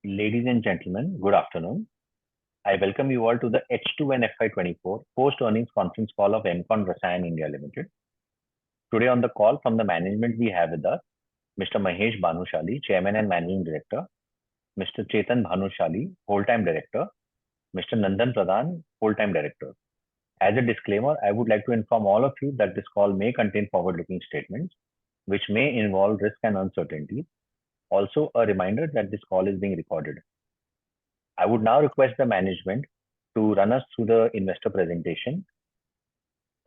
Ladies and gentlemen, good afternoon. I welcome you all to the H2 and FY24 post-earnings conference call of MCon Rasayan India Limited. Today on the call from the management we have with us Mr. Mahesh Bhanushali, Chairman and Managing Director, Mr. Chetan Bhanushali, Whole-Time Director, Mr. Nandan Pradhan, Whole-Time Director. As a disclaimer, I would like to inform all of you that this call may contain forward-looking statements which may involve risk and uncertainty. Also, a reminder that this call is being recorded. I would now request the management to run us through the investor presentation,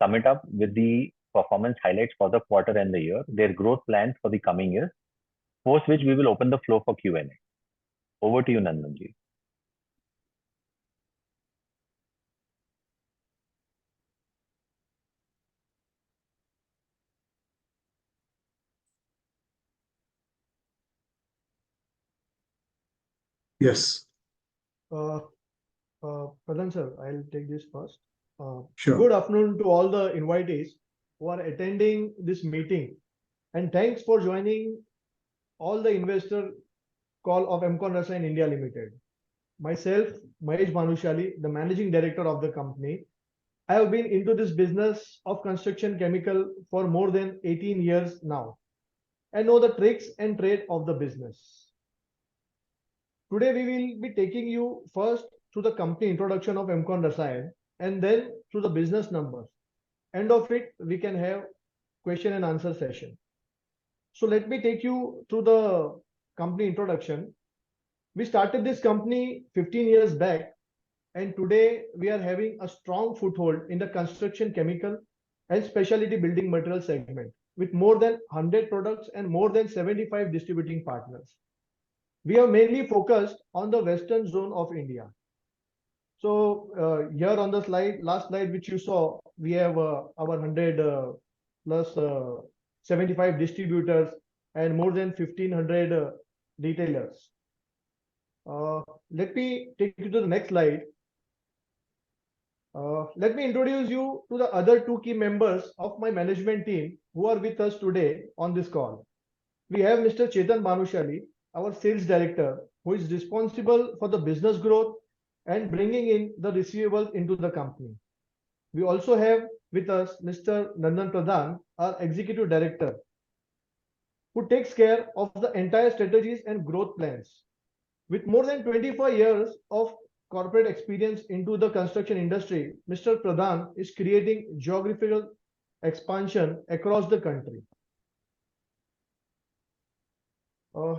sum it up with the performance highlights for the quarter and the year, their growth plans for the coming years, post which we will open the floor for Q&A. Over to you, Nandanji. Yes. Pradhan sir, I'll take this first. Sure. Good afternoon to all the invitees who are attending this meeting, and thanks for joining all the investor call of MCon Rasayan India Limited. Myself, Mahesh Bhanushali, the Managing Director of the company. I have been into this business of construction chemical for more than 18 years now. I know the tricks and trade of the business. Today we will be taking you first through the company introduction of MCon Rasayan and then through the business numbers. End of it, we can have question and answer session. So let me take you through the company introduction. We started this company 15 years back, and today we are having a strong foothold in the construction chemical and specialty building material segment with more than 100 products and more than 75 distributing partners. We are mainly focused on the western zone of India. So here on the slide, last slide which you saw, we have our 100 plus 75 distributors and more than 1500 retailers. Let me take you to the next slide. Let me introduce you to the other two key members of my management team who are with us today on this call. We have Mr. Chetan Bhanushali, our sales director, who is responsible for the business growth and bringing in the receivables into the company. We also have with us Mr. Nandan Pradhan, our executive director, who takes care of the entire strategies and growth plans. With more than 25 years of corporate experience into the construction industry, Mr. Pradhan is creating geographical expansion across the country.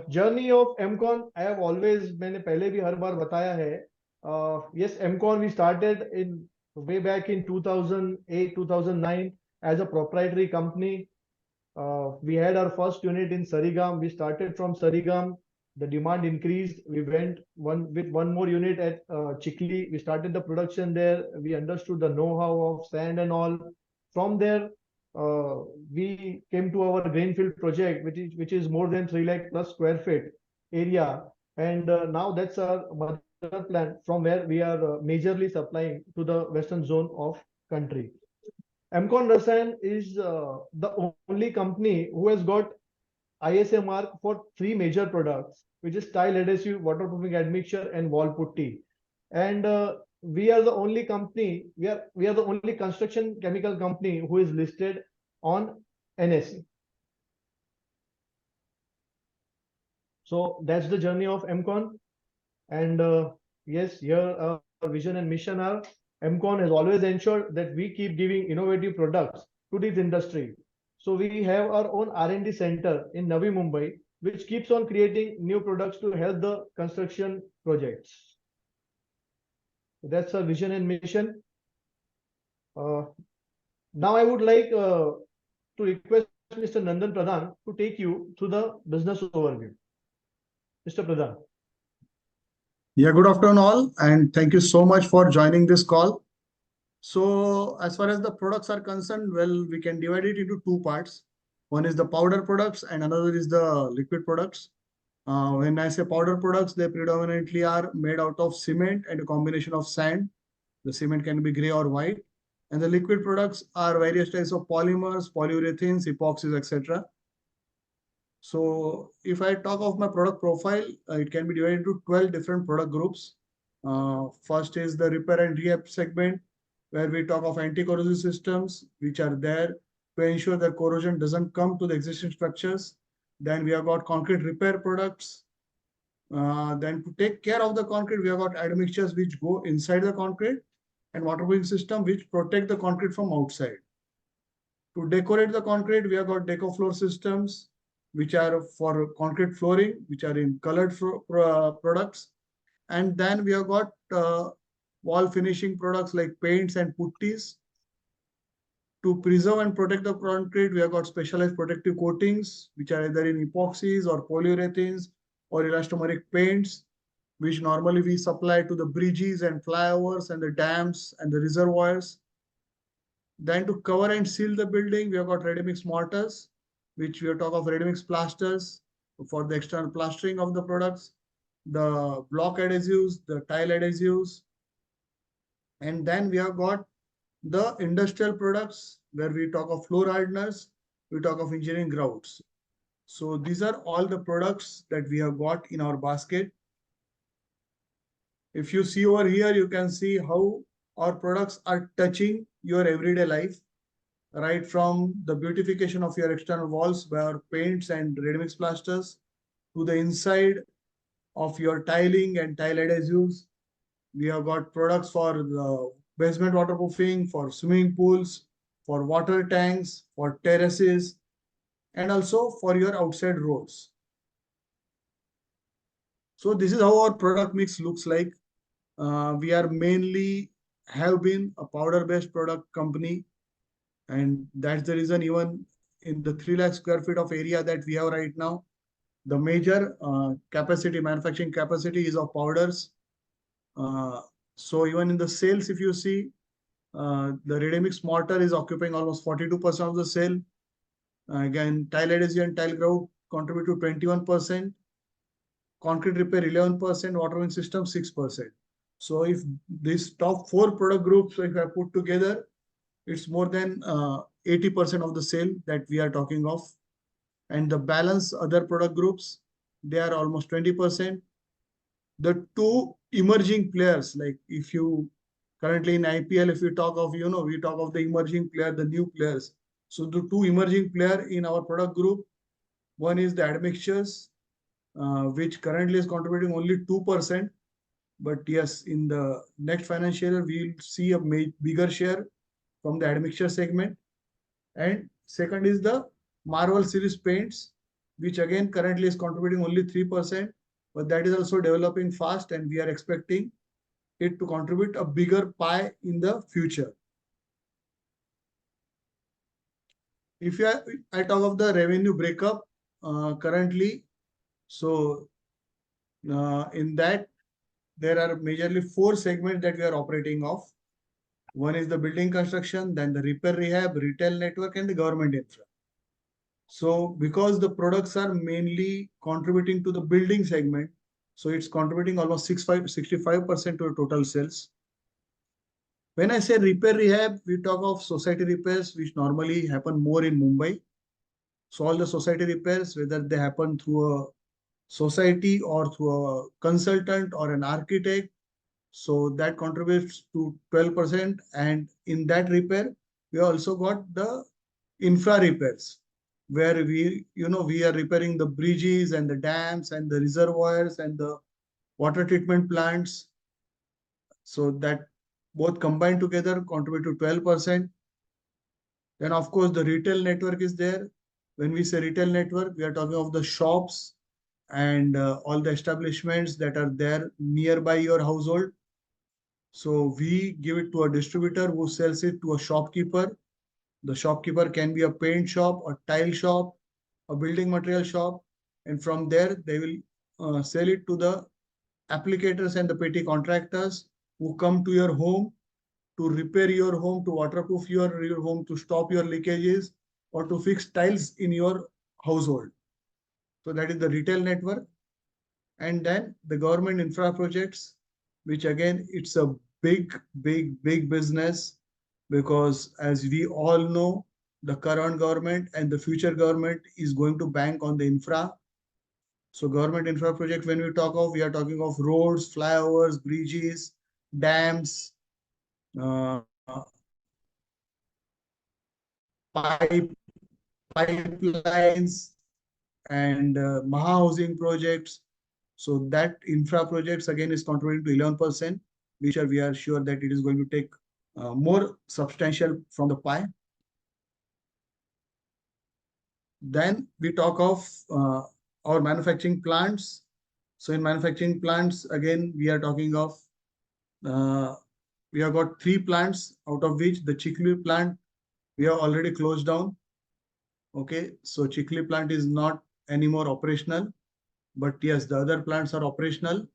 Journey of MCon, I have always, मैंने पहले भी हर बार बताया है. Yes, MCon we started in way back in 2008, 2009 as a proprietary company. We had our first unit in Sarigam. We started from Sarigam. The demand increased. We went with one more unit at Chikli. We started the production there. We understood the know-how of sand and all. From there, we came to our greenfield project, which is more than 3 lakh plus square feet area, and now that's our mother plant from where we are majorly supplying to the western zone of country. MCon Rasayan is the only company who has got ISA mark for 3 major products, which is tile adhesive, waterproofing admixture, and wall putty. And we are the only company, we are the only construction chemical company who is listed on NSE. So that's the journey of MCon. And yes, here our vision and mission are, MCon has always ensured that we keep giving innovative products to this industry. So we have our own R&D center in Navi Mumbai, which keeps on creating new products to help the construction projects. That's our vision and mission. Now I would like to request Mr. Nandan Pradhan to take you through the business overview. Mr. Pradhan. Yeah, good afternoon all, and thank you so much for joining this call. So as far as the products are concerned, well, we can divide it into 2 parts. One is the powder products and another is the liquid products. When I say powder products, they predominantly are made out of cement and a combination of sand. The cement can be gray or white. And the liquid products are various types of polymers, polyurethanes, epoxies, etc. So if I talk of my product profile, it can be divided into 12 different product groups. First is the repair and rehab segment, where we talk of anti-corrosive systems, which are there to ensure that corrosion doesn't come to the existing structures. Then we have got concrete repair products. Then to take care of the concrete, we have got admixtures which go inside the concrete and waterproofing system which protect the concrete from outside. To decorate the concrete, we have got deco floor systems, which are for concrete flooring, which are in colored products. And then we have got wall finishing products like paints and putties. To preserve and protect the concrete, we have got specialized protective coatings, which are either in epoxies or polyurethanes or elastomeric paints, which normally we supply to the bridges and flyovers and the dams and the reservoirs. Then to cover and seal the building, we have got ready-mix mortars, which we are talking of ready-mix plasters for the external plastering of the products, the block adhesives, the tile adhesives. And then we have got the industrial products where we talk of floor hardeners, we talk of engineering grouts. So these are all the products that we have got in our basket. If you see over here, you can see how our products are touching your everyday life, right from the beautification of your external walls by our paints and ready-mix plasters to the inside of your tiling and tile adhesives. We have got products for the basement waterproofing, for swimming pools, for water tanks, for terraces, and also for your outside roads. So this is how our product mix looks like. We are mainly have been a powder-based product company, and that's the reason even in the 3 lakh square feet of area that we have right now, the major manufacturing capacity is of powders. So even in the sales, if you see, the ready-mix mortar is occupying almost 42% of the sale. Again, tile adhesive and tile grout contribute to 21%. Concrete repair 11%, waterproofing system 6%. So if these top 4 product groups, if I put together, it's more than 80% of the sale that we are talking of. And the balance other product groups, they are almost 20%. The two emerging players, like if you currently in IPL, if we talk of, we talk of the emerging player, the new players. So the two emerging player in our product group, one is the admixtures, which currently is contributing only 2%. But yes, in the next financial year, we'll see a bigger share from the admixture segment. And second is the Marvel series paints, which again currently is contributing only 3%, but that is also developing fast and we are expecting it to contribute a bigger pie in the future. If I talk of the revenue breakup currently, so in that there are majorly 4 segments that we are operating off. One is the building construction, then the repair rehab, retail network, and the government infra. So because the products are mainly contributing to the building segment, so it's contributing almost 65% to total sales. When I say repair rehab, we talk of society repairs, which normally happen more in Mumbai. So all the society repairs, whether they happen through a society or through a consultant or an architect, so that contributes to 12%. And in that repair, we also got the infra repairs, where we are repairing the bridges and the dams and the reservoirs and the water treatment plants. So that both combined together contribute to 12%. Then of course the retail network is there. When we say retail network, we are talking of the shops and all the establishments that are there nearby your household. So we give it to a distributor who sells it to a shopkeeper. The shopkeeper can be a paint shop, a tile shop, a building material shop, and from there they will sell it to the applicators and the petty contractors who come to your home to repair your home, to waterproof your home, to stop your leakages, or to fix tiles in your household. So that is the retail network. And then the government infra projects, which again, it's a big business, because as we all know, the current government and the future government is going to bank on the infra. So government infra project, when we talk of, we are talking of roads, flyovers, bridges, dams, uh, pipe pipelines, and Maha housing projects. So that infra projects again is contributing to 11%, which we are sure that it is going to take more substantial from the pie. Then we talk of our manufacturing plants. So in manufacturing plants, again, we are talking of, we have got 3 plants, out of which the Chikli plant, we have already closed down. Okay, so Chikli plant is not anymore operational, but yes, the other plants are operational.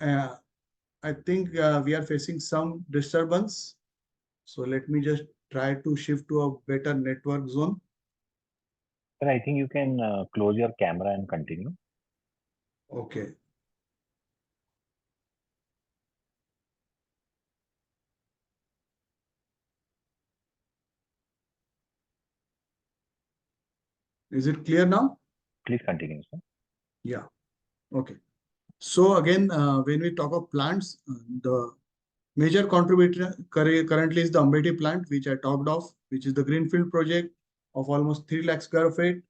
I think we are facing some disturbance. So let me just try to shift to a better network zone. Sir, I think you can close your camera and continue. Okay. Is it clear now? Please continue, sir. Yeah. Okay. So again, when we talk of plants, the major contributor currently is the Ambeti plant, which I talked of, which is the greenfield project of almost 3 lakh square feet.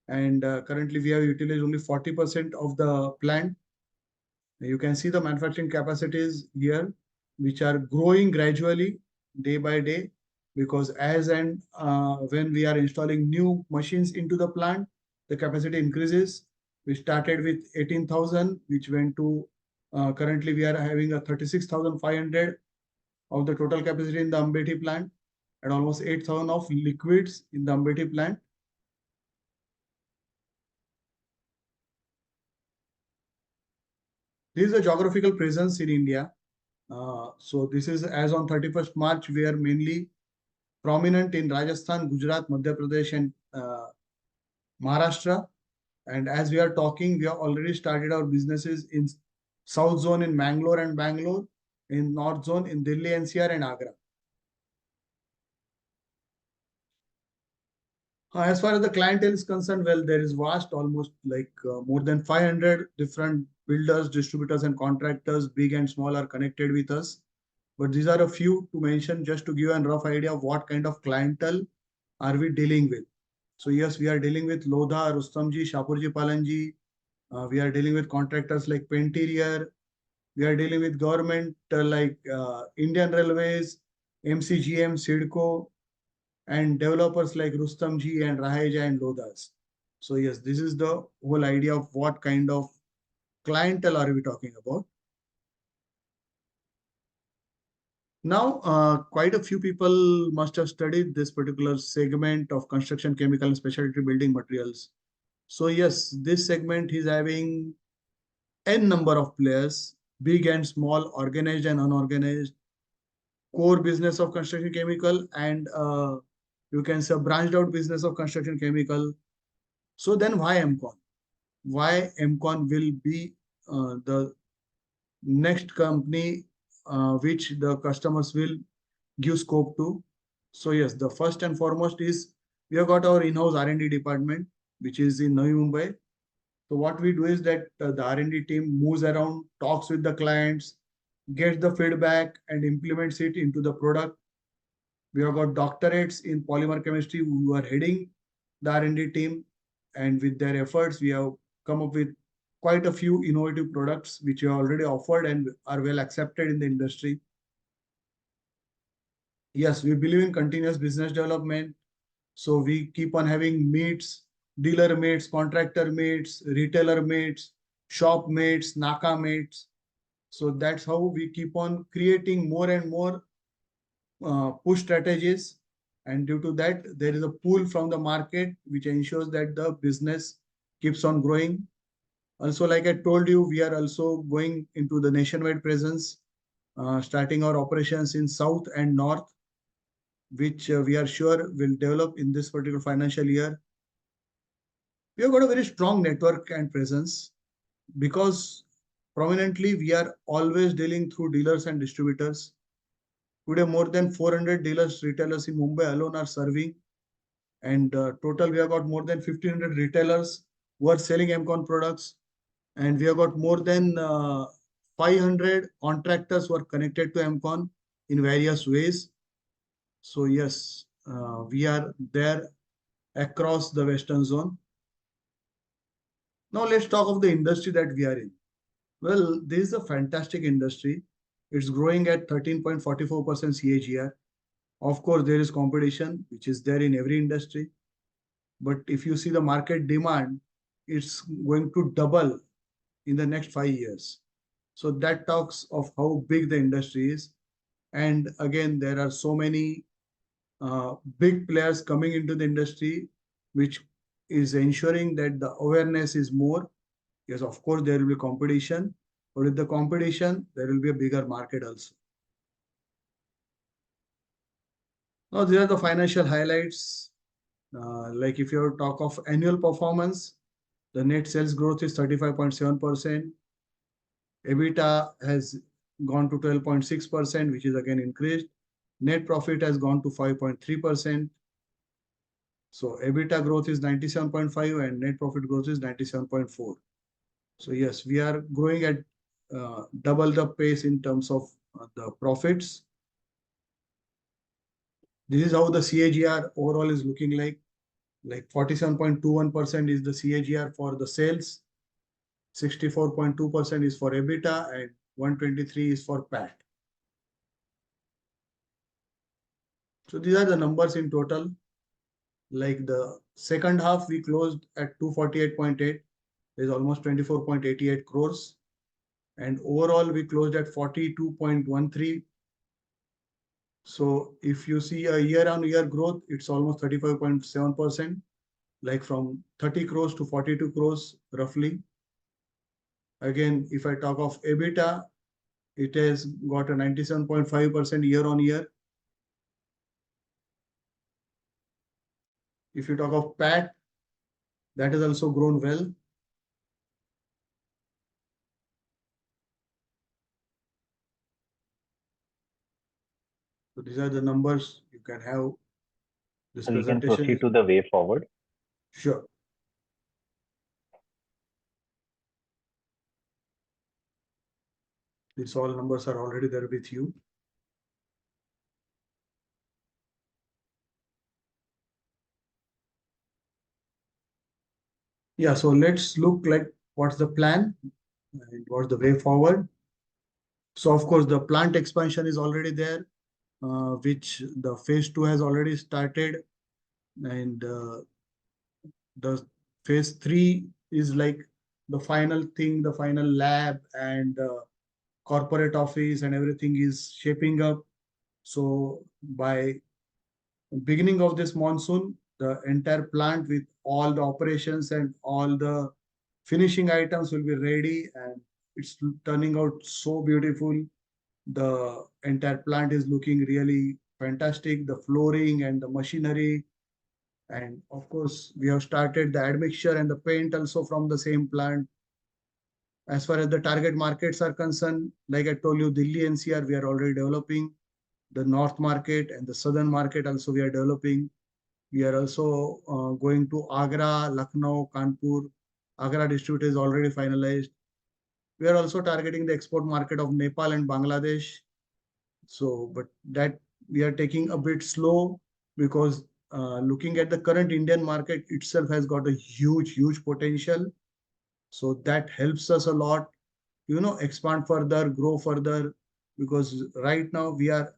And currently we have utilized only 40% of the plant. You can see the manufacturing capacities here, which are growing gradually day by day, because as and when we are installing new machines into the plant, the capacity increases. We started with 18,000, which went to currently we are having a 36,500 of the total capacity in the Ambeti plant, and almost 8,000 of liquids in the Ambeti plant. This is a geographical presence in India. So this is as on 31st March, we are mainly prominent in Rajasthan, Gujarat, Madhya Pradesh, and Maharashtra. And as we are talking, we have already started our businesses in South Zone in Mangalore and Bangalore, in North Zone in Delhi, NCR, and Agra. As far as the clientele is concerned, well, there is vast, almost like more than 500 different builders, distributors, and contractors, big and small, are connected with us. But these are a few to mention just to give a rough idea of what kind of clientele are we dealing with. So yes, we are dealing with Lodha, Rustamji, Shapurji, Palanji. We are dealing with contractors like Penterior. We are dealing with government like Indian Railways, MCGM, SIDCO, and developers like Rustamji and Raheja and Lodhas. So yes, this is the whole idea of what kind of clientele are we talking about. Now, quite a few people must have studied this particular segment of construction chemical and specialty building materials. So yes, this segment is having n number of players, big and small, organized and unorganized, core business of construction chemical, and you can say branched out business of construction chemical. So then why MCon? Why MCon will be the next company which the customers will give scope to. So yes, the first and foremost is we have got our in-house R&D department, which is in Navi Mumbai. So what we do is that the R&D team moves around, talks with the clients, gets the feedback and implements it into the product. We have got doctorates in polymer chemistry who are heading the R&D team, and with their efforts, we have come up with quite a few innovative products which we have already offered and are well accepted in the industry. Yes, we believe in continuous business development. So we keep on having meets, dealer meets, contractor meets, retailer meets, shop meets, Naka meets. So that's how we keep on creating more and more push strategies. And due to that, there is a pull from the market, which ensures that the business keeps on growing. Also, like I told you, we are also going into the nationwide presence, starting our operations in South and North, which we are sure will develop in this particular financial year. We have got a very strong network and presence because prominently we are always dealing through dealers and distributors. Today, more than 400 dealers, retailers in Mumbai alone are serving. And total, we have got more than 1,500 retailers who are selling MCon products. And we have got more than 500 contractors who are connected to MCon in various ways. So yes, we are there across the Western zone. Now let's talk of the industry that we are in. Well, this is a fantastic industry. It's growing at 13.44% CAGR. Of course, there is competition, which is there in every industry. But if you see the market demand, it's going to double in the next 5 years. So that talks of how big the industry is. And again, there are so many big players coming into the industry, which is ensuring that the awareness is more. Yes, of course, there will be competition, but with the competition, there will be a bigger market also. Now, these are the financial highlights. Like if you talk of annual performance, the net sales growth is 35.7%. EBITDA has gone to 12.6%, which is again increased. Net profit has gone to 5.3%. So EBITDA growth is 97.5 and net profit growth is 97.4. So yes, we are growing at double the pace in terms of the profits. This is how the CAGR overall is looking like. Like 47.21% is the CAGR for the sales, 64.2% is for EBITDA, and 123 is for PAT. So these are the numbers in total. Like the second half, we closed at 248.8, is almost 24.88 crores. And overall, we closed at 42.13. So if you see a year-on-year growth, it's almost 35.7%, like from 30 crores to 42 crores roughly. Again, if I talk of EBITDA, it has got a 97.5% year-on-year. If you talk of PAT, that has also grown well. So these are the numbers. You can have this So we can presentation. proceed to the way forward. Sure. These all numbers are already there with you. Yeah, so let's look like what's the plan and what's the way forward. So of course, the plant expansion is already there, which the phase 2 has already started. And the phase 3 is like the final thing, the final lab and corporate office and everything is shaping up. So by beginning of this monsoon, the entire plant with all the operations and all the finishing items will be ready, and it's turning out so beautiful. The entire plant is looking really fantastic. The flooring and the machinery. And of course, we have started the admixture and the paint also from the same plant. As far as the target markets are concerned, like I told you, Delhi NCR, we are already developing. The north market and the southern market also we are developing. We are also going to Agra, Lucknow, Kanpur. Agra district is already finalized. We are also targeting the export market of Nepal and Bangladesh. So, but that we are taking a bit slow because looking at the current Indian market itself has got a huge potential. So that helps us a lot, expand further, grow further, because right now we are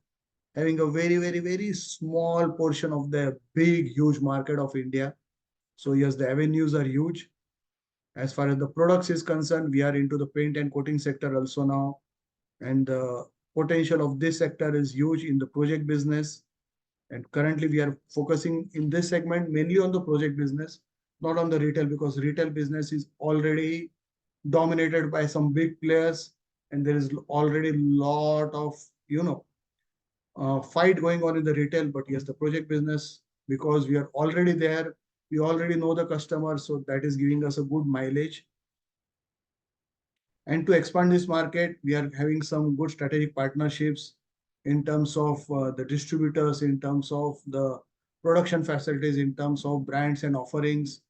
having a very small portion of the big, huge market of India. So yes, the avenues are huge. As far as the products is concerned, we are into the paint and coating sector also now. And the potential of this sector is huge in the project business. And currently we are focusing in this segment mainly on the project business, not on the retail, because retail business is already dominated by some big players. And there is already a lot of, fight going on in the retail. But yes, the project business, because we are already there, we already know the customer, so that is giving us a good mileage. And to expand this market, we are having some good strategic partnerships. in terms of the distributors, in terms of the production facilities, in terms of brands and offerings.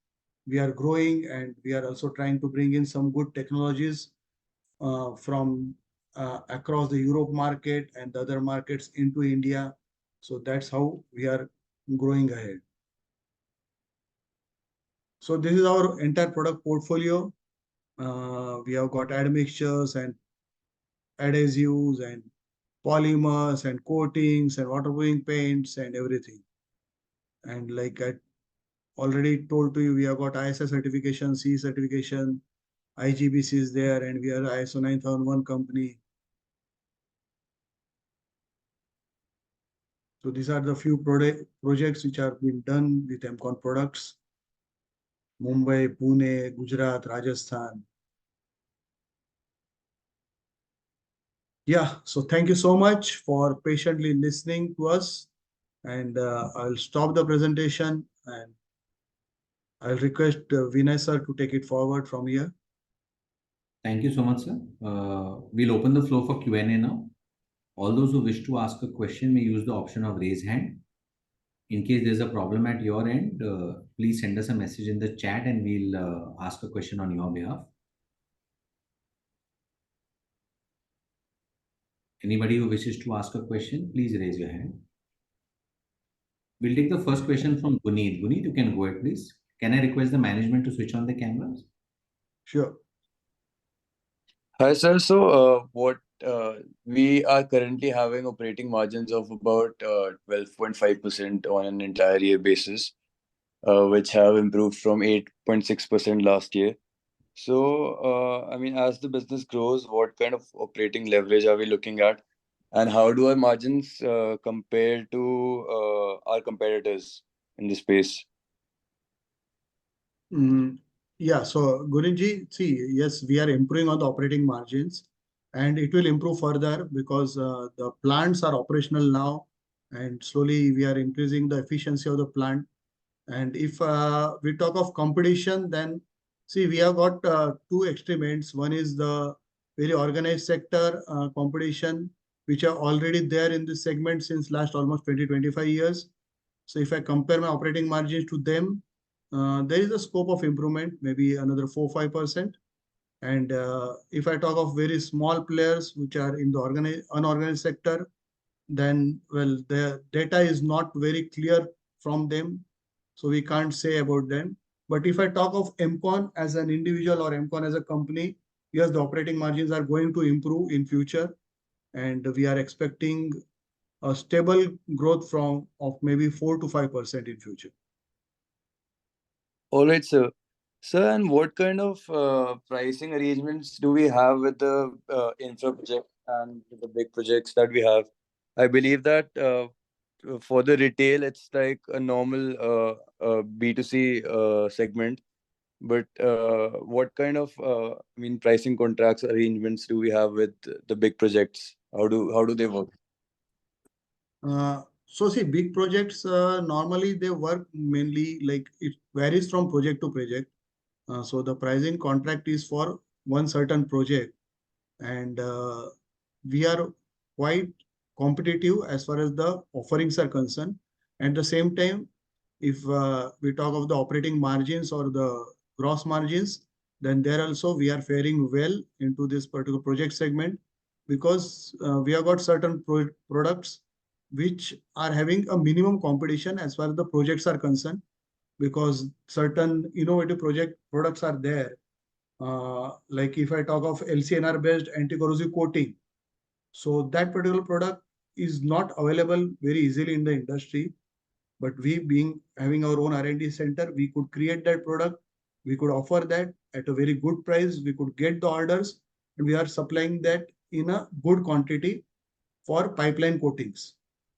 We are growing, and we are also trying to bring in some good technologies from across the Europe market and the other markets into India. So that's how we are growing ahead. So this is our entire product portfolio. We have got admixtures and adhesives and polymers and coatings and waterproofing paints and everything. And like I already told to you, we have got ISO certification, C certification, IGBC is there, and we are ISO 9001 company. So these are the few projects which are being done with MCon products. Mumbai, Pune, Gujarat, Rajasthan. Yeah, so thank you so much for patiently listening to us. And I'll stop the presentation, and I'll request Vinay sir to take it forward from here. Thank you so much, sir. We'll open the floor for Q&A now. All those who wish to ask a question may use the option of raise hand. In case there's a problem at your end, please send us a message in the chat and we'll ask a question on your behalf. Anybody who wishes to ask a question, please raise your hand. We'll take the first question from Guneet. Guneet, you can go ahead, please. Can I request the management to switch on the cameras? Sure. Hi, sir. So, we are currently having operating margins of about 12.5% on an entire year basis, which have improved from 8.6% last year. So, I mean, as the business grows, what kind of operating leverage are we looking at? And how do our margins compare to our competitors in the space? Yeah, so Gurinji, see, yes, we are improving on the operating margins, and it will improve further because the plants are operational now, and slowly we are increasing the efficiency of the plant. And if we talk of competition, then see, we have got two extreme ends. One is the very organized sector competition, which are already there in this segment since last almost 20-25 years. So if I compare my operating margins to them, there is a scope of improvement, maybe another 4-5%. And if I talk of very small players which are in the unorganized sector, then, well, the data is not very clear from them, so we can't say about them. But if I talk of MCon as an individual or MCon as a company, yes, the operating margins are going to improve in future, and we are expecting a stable growth of maybe 4-5% in future. All right, sir. Sir, and what kind of pricing arrangements do we have with the infra project and with the big projects that we have? I believe that for the retail, it's like a normal B2C segment. But what kind of pricing contracts arrangements do we have with the big projects? How do they work? So see, big projects, normally they work mainly like it varies from project to project. So the pricing contract is for one certain project, and we are quite competitive as far as the offerings are concerned. At the same time, if we talk of the operating margins or the gross margins, then there also we are faring well into this particular project segment, because we have got certain products which are having a minimum competition as far as the projects are concerned, because certain innovative products are there. Like if I talk of LCNR based anti-corrosive coating, so that particular product is not available very easily in the industry. But we having our own R&D center, we could create that product, we could offer that at a very good price, we could get the orders, and we are supplying that in a good quantity for pipeline coatings.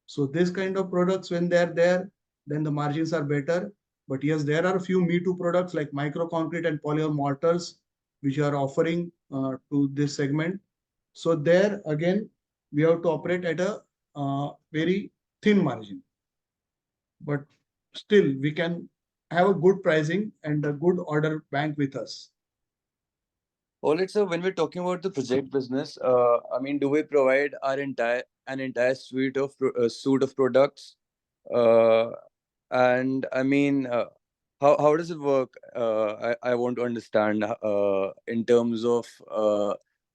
So this kind of products, when they are there, then the margins are better. But yes, there are a few Me Too products like micro concrete and polymer mortars, which are offering to this segment. So there again, we have to operate at a very thin margin. But still, we can have a good pricing and a good order bank with us. All right, so when we're talking about the project business, I mean, do we provide our entire suite of products? Uh, and I mean, how does it work? I want to understand in terms of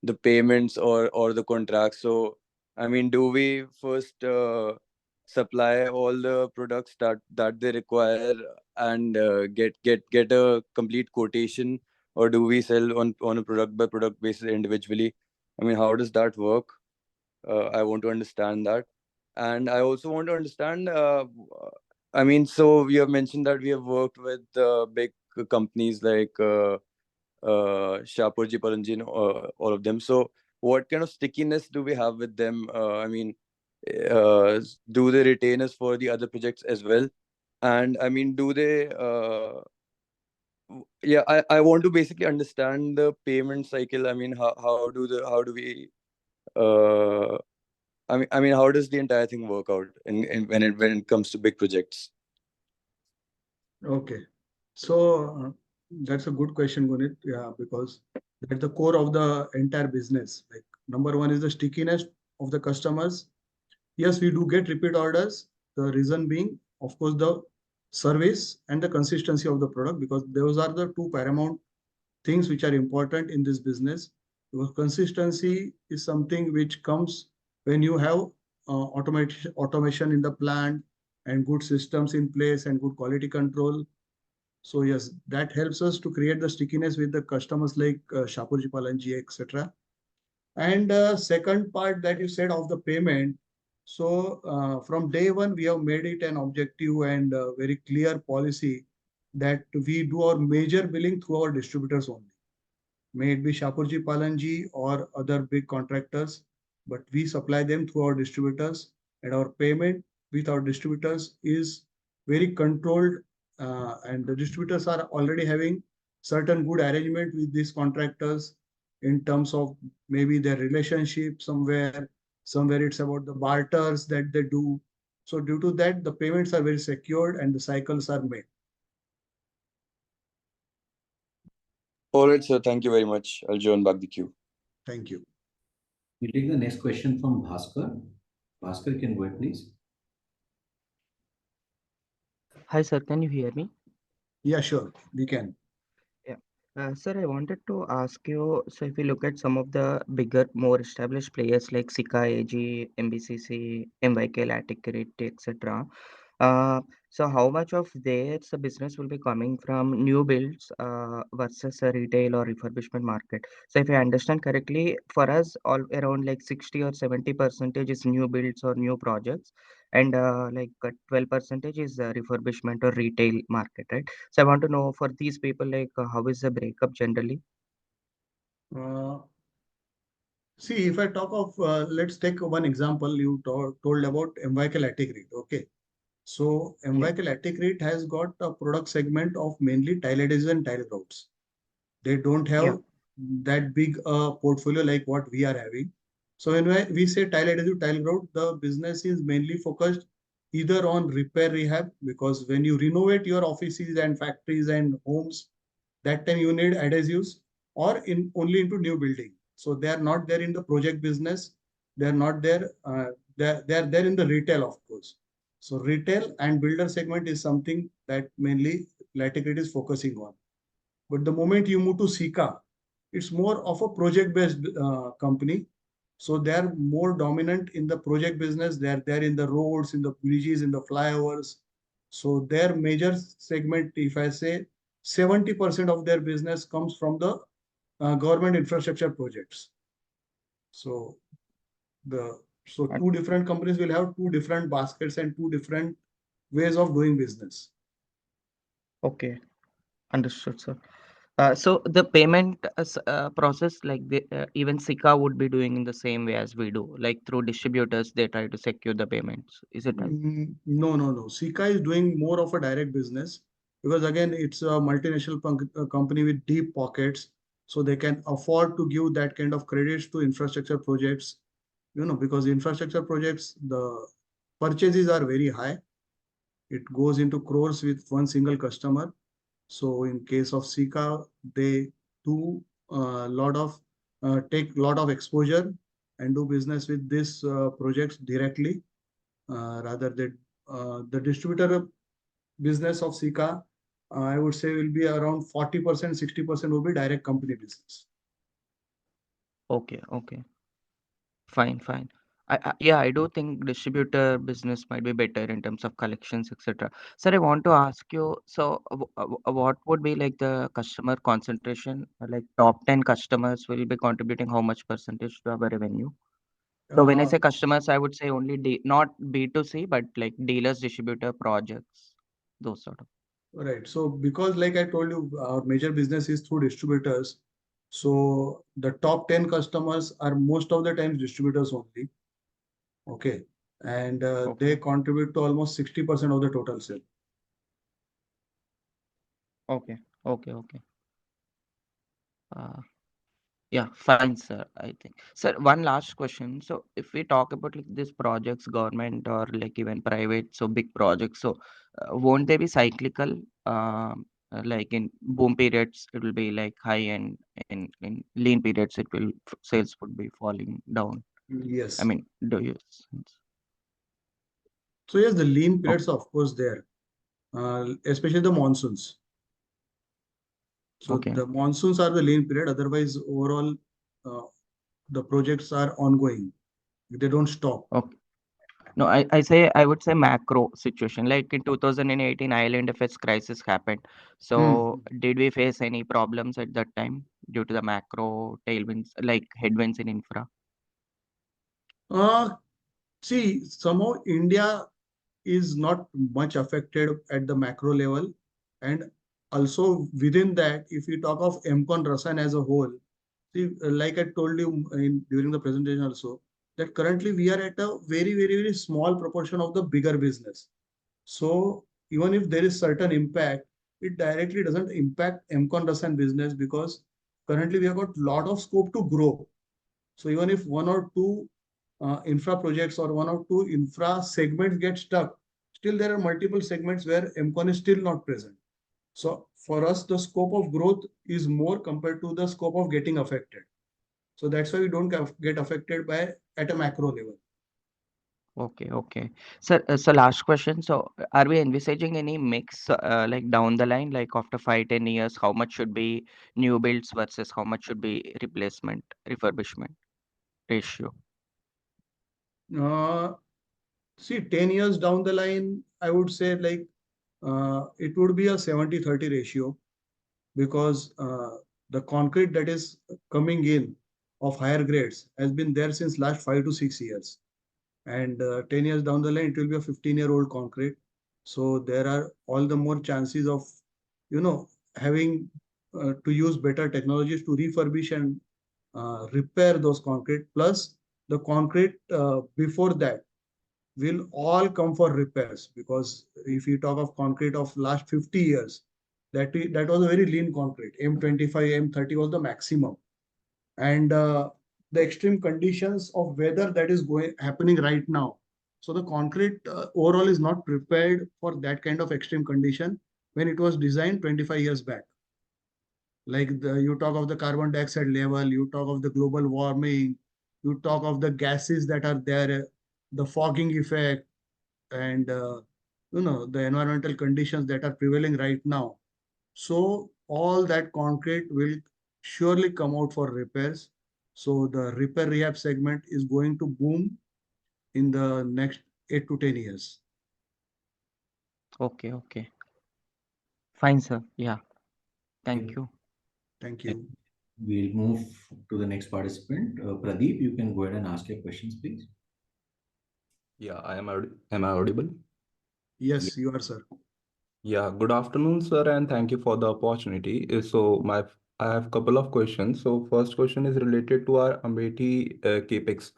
the payments or the contracts. So, I mean, do we first supply all the products that they require and get a complete quotation, or do we sell on a product by product basis individually? I mean, how does that work? I want to understand that. And I also want to understand, I mean, so we have mentioned that we have worked with big companies like Shapoorji Pallonji, all of them. So what kind of stickiness do we have with them? I mean, do they retain us for the other projects as well? And I mean, do they yeah, I want to basically understand the payment cycle. I mean, how do we uh I mean, how does the entire thing work out in when it comes to big projects? Okay. So that's a good question, Gunit. Yeah, because that's the core of the entire business. Like number one is the stickiness of the customers. Yes, we do get repeat orders. The reason being, of course, the service and the consistency of the product, because those are the two paramount things which are important in this business. Because consistency is something which comes when you have automation in the plant and good systems in place and good quality control. So yes, that helps us to create the stickiness with the customers like Shapoorji Pallonji, etc. And second part that you said of the payment. So from day one, we have made it an objective and very clear policy that we do our major billing through our distributors only. May it be Shapoorji Pallonji or other big contractors, but we supply them through our distributors, and our payment with our distributors is very controlled, and the distributors are already having certain good arrangement with these contractors in terms of maybe their relationship somewhere it's about the barters that they do. So due to that, the payments are very secured and the cycles are made. All right, sir. Thank you very much. I'll join back the queue. Thank you. We take the next question from Bhaskar. Bhaskar, can go ahead, please. Hi, sir. Can you hear me? Yeah, sure, we can. Yeah. Sir, I wanted to ask you, so if you look at some of the bigger, more established players like Sika AG, MBCC, MYK, Laticrete, etc. So how much of theirs the business will be coming from new builds versus a retail or refurbishment market? So if I understand correctly, for us, all around like 60 or 70% is new builds or new projects, and 12% is refurbishment or retail market, right? So I want to know for these people, like how is the breakup generally? Uh, See, if I talk of, let's take one example. You told about MYK Laticrete. Okay. So Yeah, MYK Laticrete has got a product segment of mainly tile adhesives and tile grouts. They don't yeah, have that big portfolio like what we are having. So when we say tile adhesive, tile grout, the business is mainly focused either on repair rehab, because when you renovate your offices and factories and homes, that time you need adhesives, or in only into new building. So they are not there in the project business. They are not there. They're there in the retail, of course. So retail and builder segment is something that mainly Laticrete is focusing on. But the moment you move to Sika, it's more of a project-based company. So they are more dominant in the project business. They are there in the roads, in the bridges, in the flyovers. So their major segment, if I say 70% of their business comes from the government infrastructure projects. So the so and- two different companies will have two different baskets and two different ways of doing business. okay, understood, sir. So the payment process, like even Sika would be doing in the same way as we do, like through distributors, they try to secure the payments. Is it right? No, no, no. Sika is doing more of a direct business because again, it's a multinational company with deep pockets, so they can afford to give that kind of credits to infrastructure projects. Because infrastructure projects, the purchases are very high. It goes into crores with one single customer. So in case of Sika, they do take lot of exposure and do business with these projects directly, rather than the distributor business of Sika. I would say will be around 40%, 60% will be direct company business. Okay, okay. Fine, fine. Yeah, I do think distributor business might be better in terms of collections, etc. Sir, I want to ask you, so what would be like the customer concentration? Like top 10 customers will be contributing how much percentage to our revenue? So when I say customers, I would say only not B2C, but like dealers, distributor, projects, those sort of. Right. So because like I told you, our major business is through distributors. So the top 10 customers are most of the times distributors only. Okay. And they Okay. contribute to almost 60% of the total sale. Okay. Okay. Okay. Uh, Yeah, fine, sir. I think. Sir, one last question. So, if we talk about like these projects, government or like even private, so big projects, so won't they be cyclical? Like in boom periods, it will be like high, and in lean periods, it will sales would be falling down. I Yes. mean, do you? So yes, the lean Okay. periods, of course, there, especially the monsoons. So Okay. the monsoons are the lean period. Otherwise, overall, uh, the projects are ongoing. They don't stop. Okay. No, I would say macro situation. Like in 2018, Island effects crisis happened. Hmm. So did we face any problems at that time due to the macro tailwinds, like headwinds in infra? Uh, See, somehow India is not much affected at the macro level. And also within that, if you talk of MCon Rasayan as a whole, see, like I told you during the presentation also, that currently we are at a very, very, very small proportion of the bigger business. So even if there is certain impact, it directly doesn't impact MCon Rasayan business because currently we have got lot of scope to grow. So even if one or two infra projects or one or two infra segments get stuck, still there are multiple segments where MCon is still not present. So for us, the scope of growth is more compared to the scope of getting affected. So that's why we don't get affected by at a macro level. Okay, okay. So last question. So are we envisaging any mix like down the line, like after 5, 10 years, how much should be new builds versus how much should be replacement, refurbishment ratio? Uh, See, 10 years down the line, I would say like it would be a 70-30 ratio because the concrete that is coming in of higher grades has been there since last 5 to 6 years. And 10 years down the line, it will be a 15-year-old concrete. So there are all the more chances of, having to use better technologies to refurbish and repair those concrete. Plus the concrete before that will all come for repairs because if you talk of concrete of last 50 years, that was a very lean concrete. M25, M30 was the maximum. And the extreme conditions of weather that is happening right now. So the concrete overall is not prepared for that kind of extreme condition when it was designed 25 years back. Like you talk of the carbon dioxide level, you talk of the global warming, you talk of the gases that are there, the fogging effect, and the environmental conditions that are prevailing right now. So all that concrete will surely come out for repairs. So the repair rehab segment is going to boom in the next 8 to 10 years. Okay, okay. Fine, sir. Yeah. Thank Okay. you. Thank you. We'll move to the next participant. Pradeep, you can go ahead and ask your questions, please. Yeah, am I audible? Yes, you are, sir. Yeah, good afternoon, sir, and thank you for the opportunity. I have a couple of questions. So first question is related to our Amethi capex.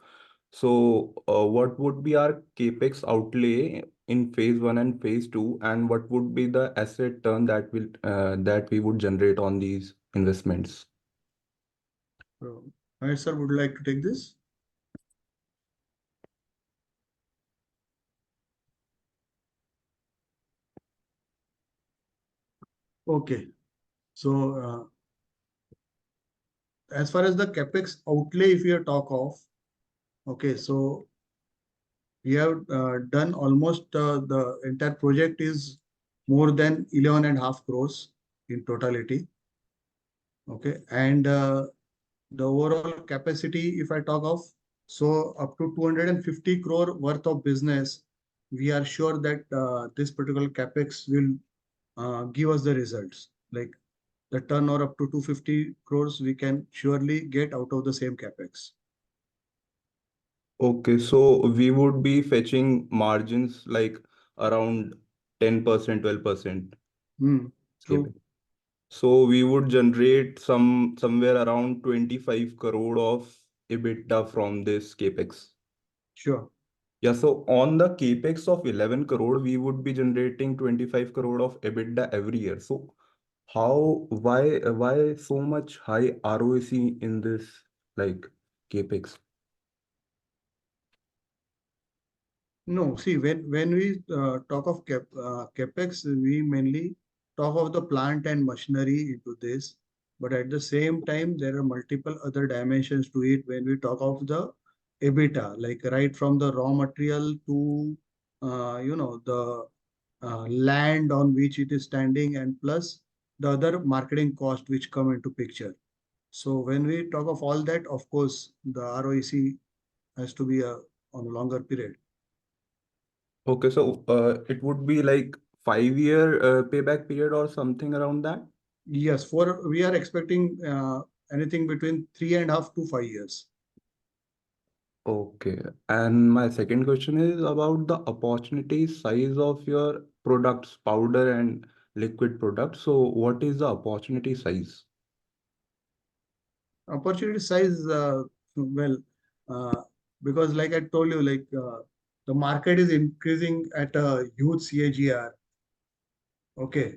So what would be our capex outlay in phase one and phase two, and what would be the asset turn that we would generate on these investments? Hi, sir, would you like to take this? Okay. So as far as the capex outlay, if you talk of, okay, so we have done almost the entire project is more than 11.5 crores in totality. Okay, and the overall capacity, if I talk of, so up to 250 crore worth of business, we are sure that this particular capex will give us the results. Like the turnover up to 250 crores, we can surely get out of the same capex. Okay, so we would be fetching margins like around 10%, 12%. True. So we would generate somewhere around 25 crore of EBITDA from this capex. Sure. Yeah, so on the capex of 11 crore, we would be generating 25 crore of EBITDA every year. So why so much high ROIC in this like capex? No, see, when we talk of capex, we mainly talk of the plant and machinery into this. But at the same time, there are multiple other dimensions to it when we talk of the EBITDA, like right from the raw material to the land on which it is standing, and plus the other marketing cost which come into picture. So when we talk of all that, of course, the ROIC has to be on a longer period. Okay, so it would be like 5 year payback period or something around that? Yes, we are expecting anything between 3.5 to 5 years. Okay, and my second question is about the opportunity size of your products, powder and liquid products. So what is the opportunity size? Opportunity size, well, uh, because like I told you, like the market is increasing at a huge CAGR. Okay,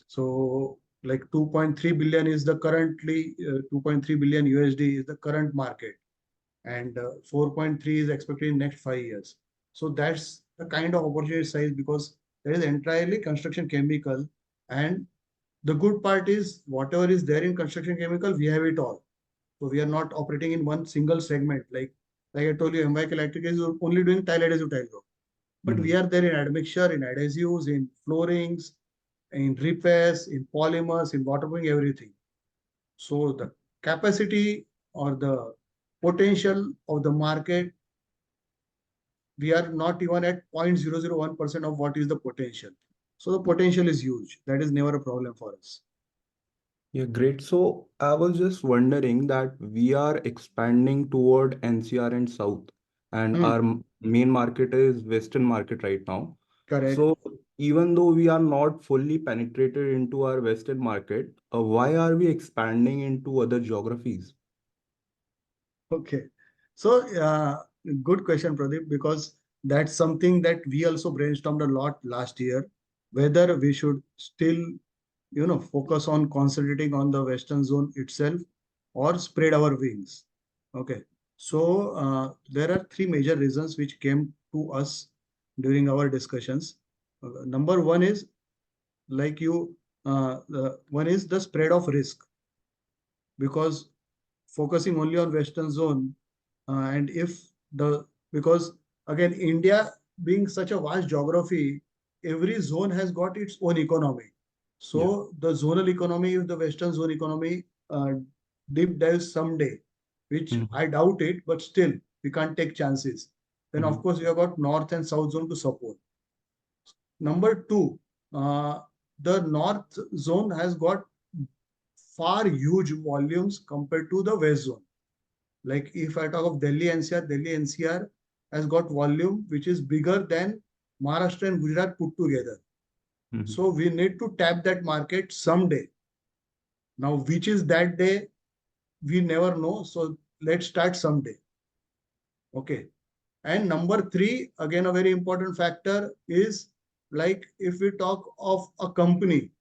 so like 2.3 billion is the currently 2.3 billion USD is the current market, and 4.3 is expected in next 5 years. So that's the kind of opportunity size, because there is entirely construction chemical, and the good part is whatever is there in construction chemical, we have it all. So we are not operating in one single segment. Like I told you, MYK Electric is only doing tile adhesive tile road. But we are there in admixture, in adhesives, in floorings, in repairs, in polymers, in waterproofing, everything. So the capacity or the potential of the market, we are not even at 0.001% of what is the potential. So the potential is huge. That is never a problem for us. Yeah, great. So I was just wondering that we are expanding toward NCR and South, and our main market is Western market right now. Correct. So even though we are not fully penetrated into our Western market, why are we expanding into other geographies? Okay. So, good question, Pradeep, because that's something that we also brainstormed a lot last year, whether we should still, focus on concentrating on the Western zone itself or spread our wings. Okay. So, there are three major reasons which came to us during our discussions. Number one is like one is the spread of risk, because focusing only on Western zone, and if the because again India being such a vast geography, every zone has got its own economy. So the zonal economy, if the Western zone economy deep dives someday, which I doubt it, but still we can't take chances. Then of course we have got North and South zone to support. Number two, the North zone has got far huge volumes compared to the West zone. Like if I talk of Delhi NCR has got volume which is bigger than Maharashtra and Gujarat put together. So we need to tap that market someday. Now, which is that day, we never know. So let's start someday. Okay. And number three, again, a very important factor is like if we talk of a company,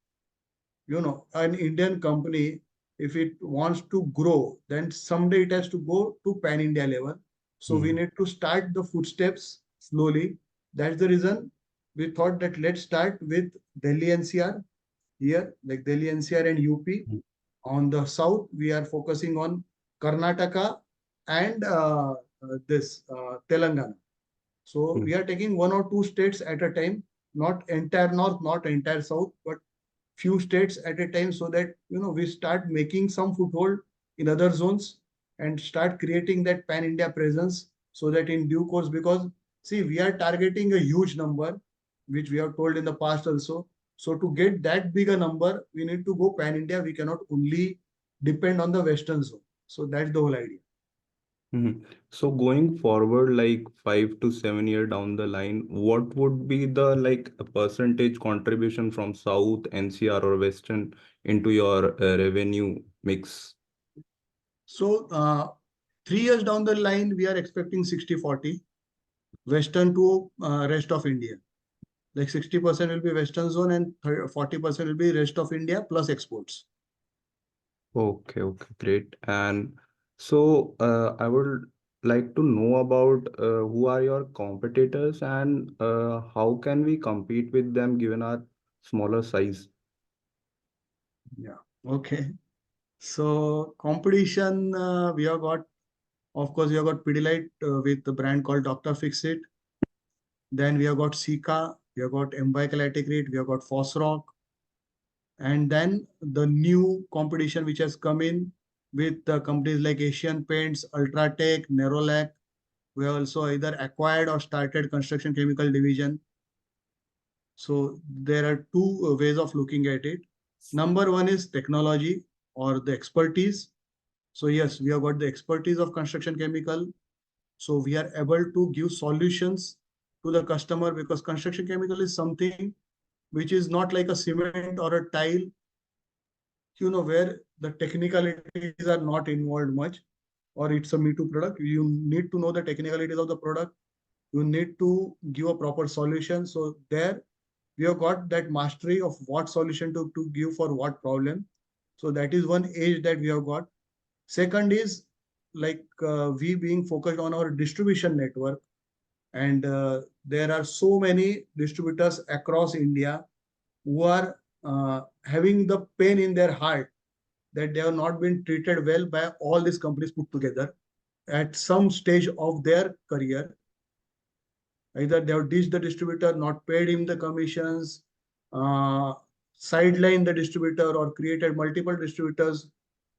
an Indian company, if it wants to grow, then someday it has to go to pan India level. So we need to start the footsteps slowly. That's the reason we thought that let's start with Delhi NCR here, like Delhi NCR and UP. On the south, we are focusing on Karnataka and Telangana. So we are taking 1 or 2 states at a time, not entire north, not entire south, but few states at a time, so that we start making some foothold in other zones and start creating that pan India presence, so that in due course, because see, we are targeting a huge number, which we have told in the past also. So to get that big a number, we need to go pan India. We cannot only depend on the western zone. So that's the whole idea. So going forward, like 5 to 7 years down the line, what would be the a percentage contribution from South, NCR or Western into your revenue mix? So 3 years down the line, we are expecting 60-40, Western to rest of India. Like 60% will be Western zone and 40% will be rest of India plus exports. Okay, great. And so I would like to know about who are your competitors and how can we compete with them given our smaller size? Yeah. Okay. So competition, we have got, of course, we have got Pidilite with the brand called Dr. Fixit. Then we have got Sika, we have got Embicalaticrete, we have got Fosroc. And then the new competition which has come in with companies like Asian Paints, Ultratech, Nerolac. We have also either acquired or started construction chemical division. So there are two ways of looking at it. Number one is technology or the expertise. So yes, we have got the expertise of construction chemical. So we are able to give solutions to the customer, because construction chemical is something which is not like a cement or a tile, where the technicalities are not involved much, or it's a Me Too product. You need to know the technicalities of the product. You need to give a proper solution. So there we have got that mastery of what solution to give for what problem. So that is one edge that we have got. Second is we being focused on our distribution network, and there are so many distributors across India who are having the pain in their heart that they have not been treated well by all these companies put together at some stage of their career. Either they have ditched the distributor, not paid him the commissions, sidelined the distributor, or created multiple distributors,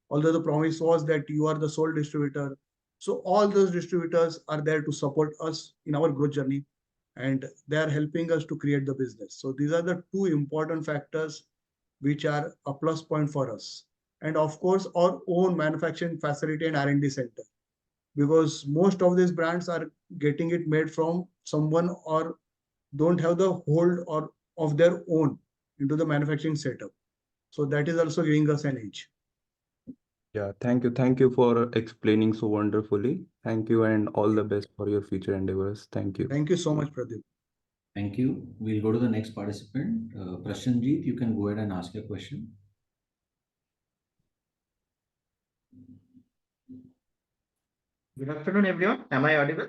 although the promise was that you are the sole distributor. So all those distributors are there to support us in our growth journey, and they are helping us to create the business. So these are the two important factors which are a plus point for us. And of course, our own manufacturing facility and R&D center, because most of these brands are getting it made from someone or don't have the hold or of their own into the manufacturing setup. So that is also giving us an edge. Yeah, thank you. Thank you for explaining so wonderfully. Thank you and all the best for your future endeavors. Thank you. Thank you so much, Pradeep. Thank you. We'll go to the next participant. Prashanjeet, you can go ahead and ask your question. Good afternoon, everyone. Am I audible?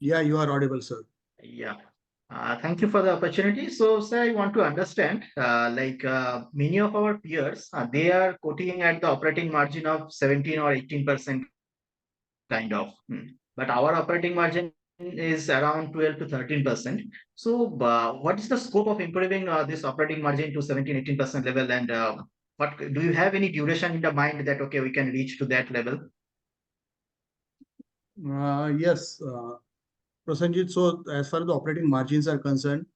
Yeah, you are audible, sir. Yeah. Thank you for the opportunity. So, sir, I want to understand, many of our peers, they are quoting at the operating margin of 17 or 18% kind of. But our operating margin is around 12 to 13%. So, what is the scope of improving this operating margin to 17, 18% level? And what do you have any duration in the mind that, okay, we can reach to that level? Yes, Prasanjit. So as far as the operating margins are concerned,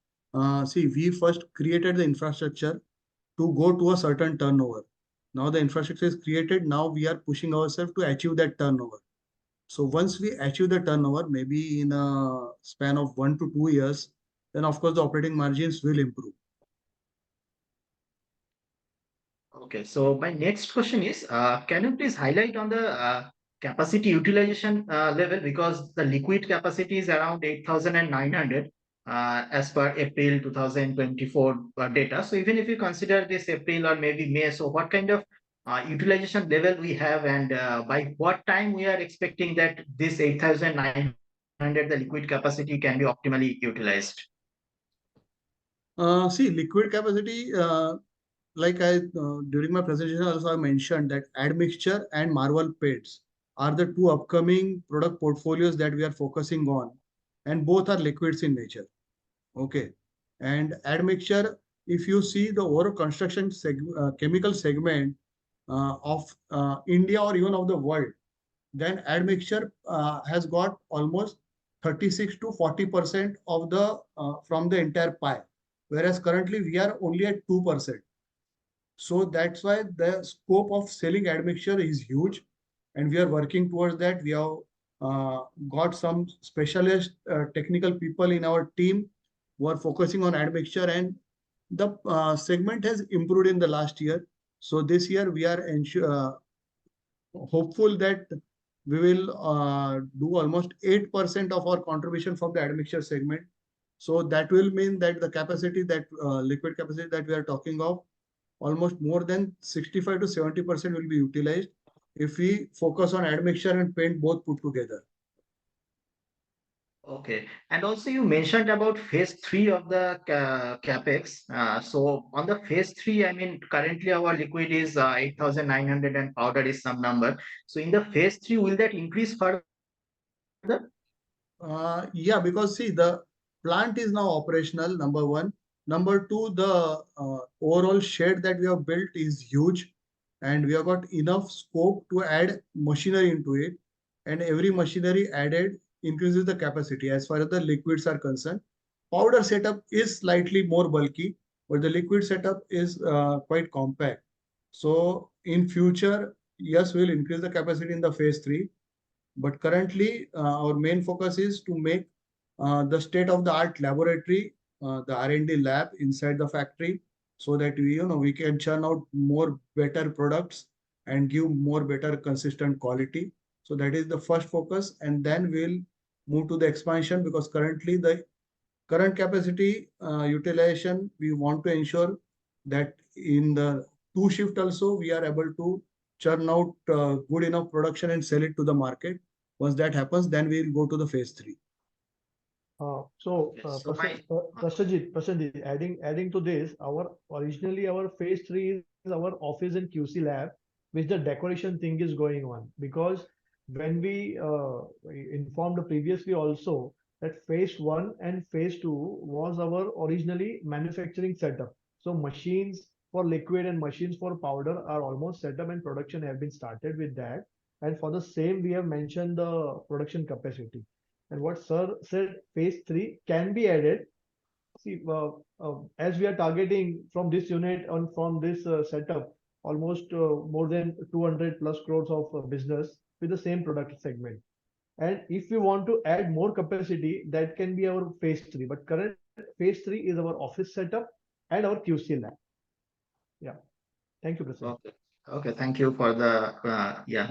see, we first created the infrastructure to go to a certain turnover. Now the infrastructure is created. Now we are pushing ourselves to achieve that turnover. So once we achieve the turnover, maybe in a span of 1 to 2 years, then of course the operating margins will improve. Okay, so my next question is, can you please highlight on the capacity utilization level, because the liquid capacity is around 8,900 as per April 2024 data. So even if you consider this April or maybe May, so what kind of utilization level we have, and by what time we are expecting that this 8,900, the liquid capacity, can be optimally utilized? See, liquid capacity, like during my presentation also I mentioned that admixture and Marvel paints are the two upcoming product portfolios that we are focusing on, and both are liquids in nature. Okay, and admixture, if you see the overall construction chemical segment of India or even of the world, then admixture has got almost 36 to 40% of the from the entire pie, whereas currently we are only at 2%. So that's why the scope of selling admixture is huge, and we are working towards that. We have got some specialist technical people in our team who are focusing on admixture, and the segment has improved in the last year. So this year we are hopeful that we will do almost 8% of our contribution from the admixture segment. So that will mean that the capacity that liquid capacity that we are talking of, almost more than 65 to 70% will be utilized if we focus on admixture and paint both put together. Okay. And also you mentioned about phase three of the capex. So on the phase three, I mean, currently our liquid is 8,900 and powder is some number. So in the phase three, will that increase further? Yeah, because see, the plant is now operational, number one. Number two, the overall shed that we have built is huge, and we have got enough scope to add machinery into it. And every machinery added increases the capacity as far as the liquids are concerned. Powder setup is slightly more bulky, but the liquid setup is quite compact. So in future, yes, we'll increase the capacity in the phase three, but currently, our main focus is to make the state-of-the-art laboratory, the R&D lab inside the factory, so that we can churn out more better products and give more better consistent quality. So that is the first focus, and then we'll move to the expansion, because currently the current capacity utilization, we want to ensure that in the two shift also we are able to churn out good enough production and sell it to the market. Once that happens, then we'll go to the phase three. Prasenjit, adding to this, originally our phase three is our office and QC lab, which the decoration thing is going on. Because when we informed previously also that phase one and phase two was our originally manufacturing setup. So machines for liquid and machines for powder are almost set up, and production have been started with that. And for the same, we have mentioned the production capacity. And what sir said, phase three can be added. See, as we are targeting from this unit and from this setup, almost more than 200 plus crores of business with the same product segment. And if we want to add more capacity, that can be our phase three. But current phase three is our office setup and our QC lab. Yeah. Thank you, Prasenjit. Okay. Okay. Thank you for the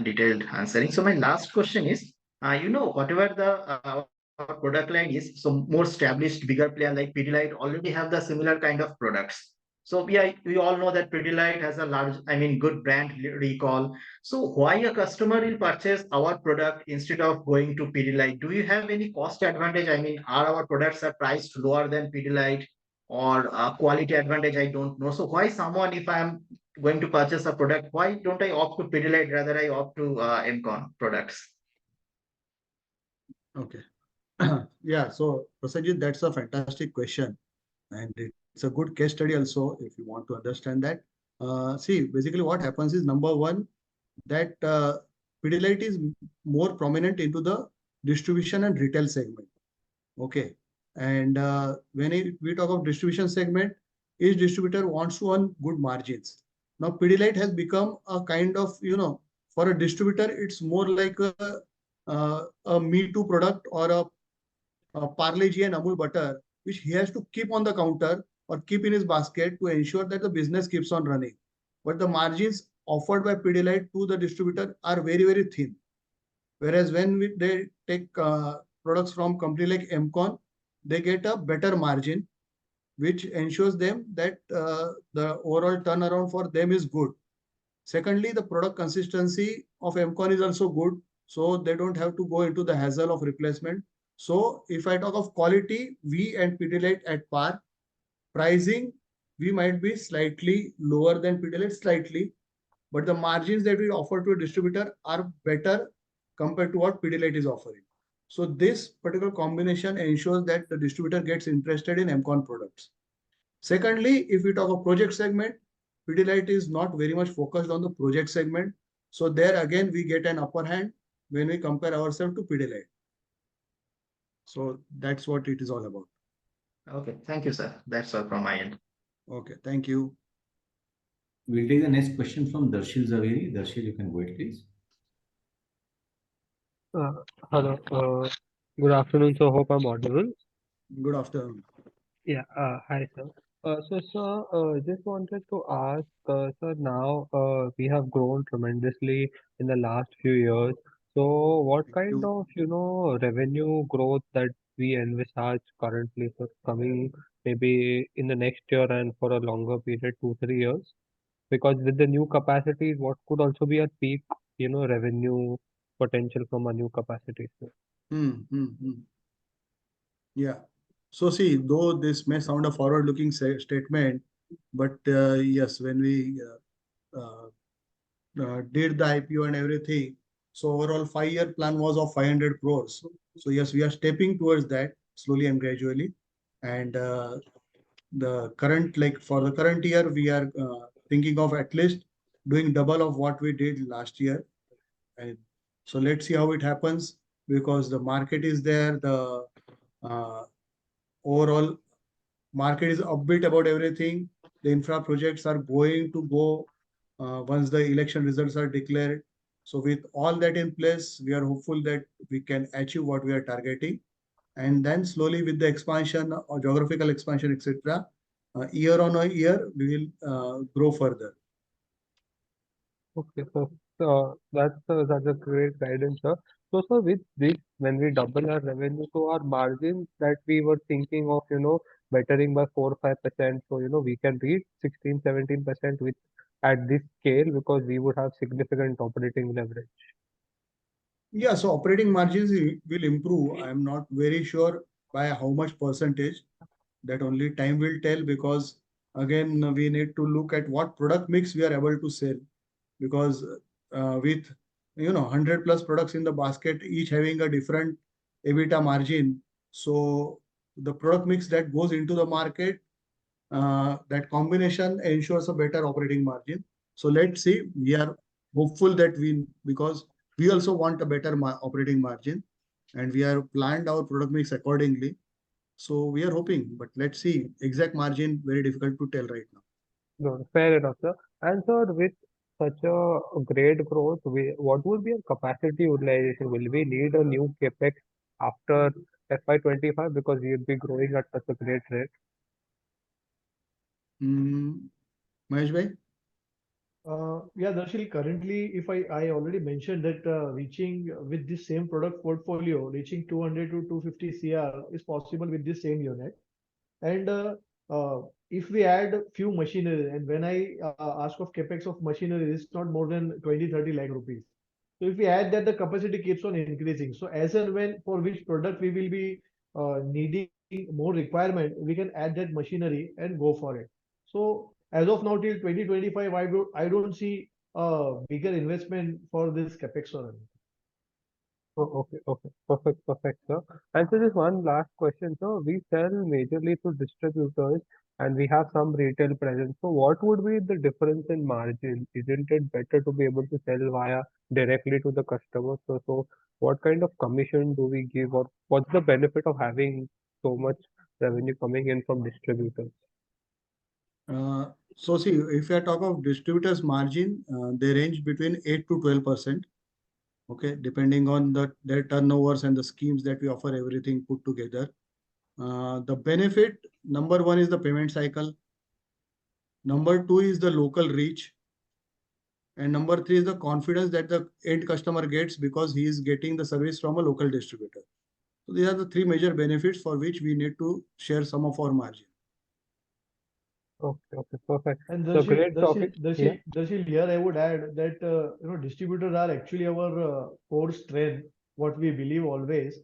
detailed answering. So my last question is, whatever the our product line is, so more established, bigger player like Pidilite already have the similar kind of products. So we all know that Pidilite has a large, I mean, good brand recall. So why a customer will purchase our product instead of going to Pidilite? Do you have any cost advantage? I mean, are our products are priced lower than Pidilite, or quality advantage? I don't know. So why someone, if I'm going to purchase a product, why don't I opt to Pidilite, rather I opt to MCon products? Okay. Yeah, so Prasenjit, that's a fantastic question. And it's a good case study also, if you want to understand that. See, basically what happens is, number one, that Pidilite is more prominent into the distribution and retail segment. Okay. And when we talk of distribution segment, each distributor wants to earn good margins. Now, Pidilite has become a kind of, for a distributor, it's more like a Me Too product, or a Parle-G and Amul butter, which he has to keep on the counter or keep in his basket to ensure that the business keeps on running. But the margins offered by Pidilite to the distributor are very, very thin. Whereas when they take products from company like MCon, they get a better margin, which ensures them that the overall turnaround for them is good. Secondly, the product consistency of MCon is also good, so they don't have to go into the hassle of replacement. So if I talk of quality, we and Pidilite at par. Pricing, we might be slightly lower than Pidilite, slightly, but the margins that we offer to a distributor are better compared to what Pidilite is offering. So this particular combination ensures that the distributor gets interested in MCon products. Secondly, if we talk of project segment, Pidilite is not very much focused on the project segment. So there again, we get an upper hand when we compare ourselves to Pidilite. So that's what it is all about. Okay, thank you, sir. That's all from my end. Okay, thank you. We'll take the next question from Darshil Zaveri. Darshil, you can go ahead, please. Hello. Good afternoon. So hope I'm audible. Good afternoon. Yeah. Hi, sir. Sir, just wanted to ask, sir, now we have grown tremendously in the last few years. So what Thank kind you. of, revenue growth that we envisage currently, sir, coming maybe in the next year and for a longer period, 2, 3 years? Because with the new capacities, what could also be a peak, revenue potential from a new capacity, sir? Hmm, hmm, hmm. Yeah. So see, though this may sound a forward-looking statement, but yes, when we did the IPO and everything, so overall 5-year plan was of 500 crores. So yes, we are stepping towards that slowly and gradually. And the current, like for the current year, we are thinking of at least doing double of what we did last year. And so let's see how it happens, because the market is there. The uh, overall market is upbeat about everything. The infra projects are going to go once the election results are declared. So with all that in place, we are hopeful that we can achieve what we are targeting. And then slowly with the expansion or geographical expansion, etc., year on a year, we will grow further. Okay, so that's a great guidance, sir. So, sir, with this, when we double our revenue, so our margins that we were thinking of, bettering by 4 or 5%, so we can reach 16, 17% with at this scale because we would have significant operating leverage. Yeah, so operating margins will improve. I'm not very sure by how much percentage. That only time will tell, because again, we need to look at what product mix we are able to sell, because with 100 plus products in the basket, each having a different EBITDA margin. So the product mix that goes into the market, that combination ensures a better operating margin. So let's see, we are hopeful that because we also want a better operating margin, and we are planned our product mix accordingly. So we are hoping, but let's see. Exact margin, very difficult to tell right now. No, fair enough, sir. And sir, with such a great growth, what would be a capacity utilization? Will we need a new capex after FY25 because we will be growing at such a great rate? Mahesh bhai? Yeah, Darshil, currently, if I already mentioned that reaching with this same product portfolio, reaching 200 to 250 CR is possible with this same unit. And if we add few machinery, and when I ask of capex of machinery, it's not more than 20-30 lakh rupees. So if we add that, the capacity keeps on increasing. So as and when for which product we will be needing more requirement, we can add that machinery and go for it. So as of now till 2025, I don't see a bigger investment for this capex or anything. Oh, okay. Perfect, sir. And so just one last question, sir. We sell majorly to distributors and we have some retail presence. So what would be the difference in margin? Isn't it better to be able to sell via directly to the customer? So what kind of commission do we give, or what's the benefit of having so much revenue coming in from distributors? So see, if you are talking of distributors margin, they range between 8 to 12%. Okay, depending on their turnovers and the schemes that we offer, everything put together. The benefit, number one is the payment cycle. Number two is the local reach. And number three is the confidence that the end customer gets because he is getting the service from a local distributor. So these are the three major benefits for which we need to share some of our margin. Okay, perfect. And So great talking. Yeah. Darshil, here I would add that distributors are actually our core strength, what we believe always.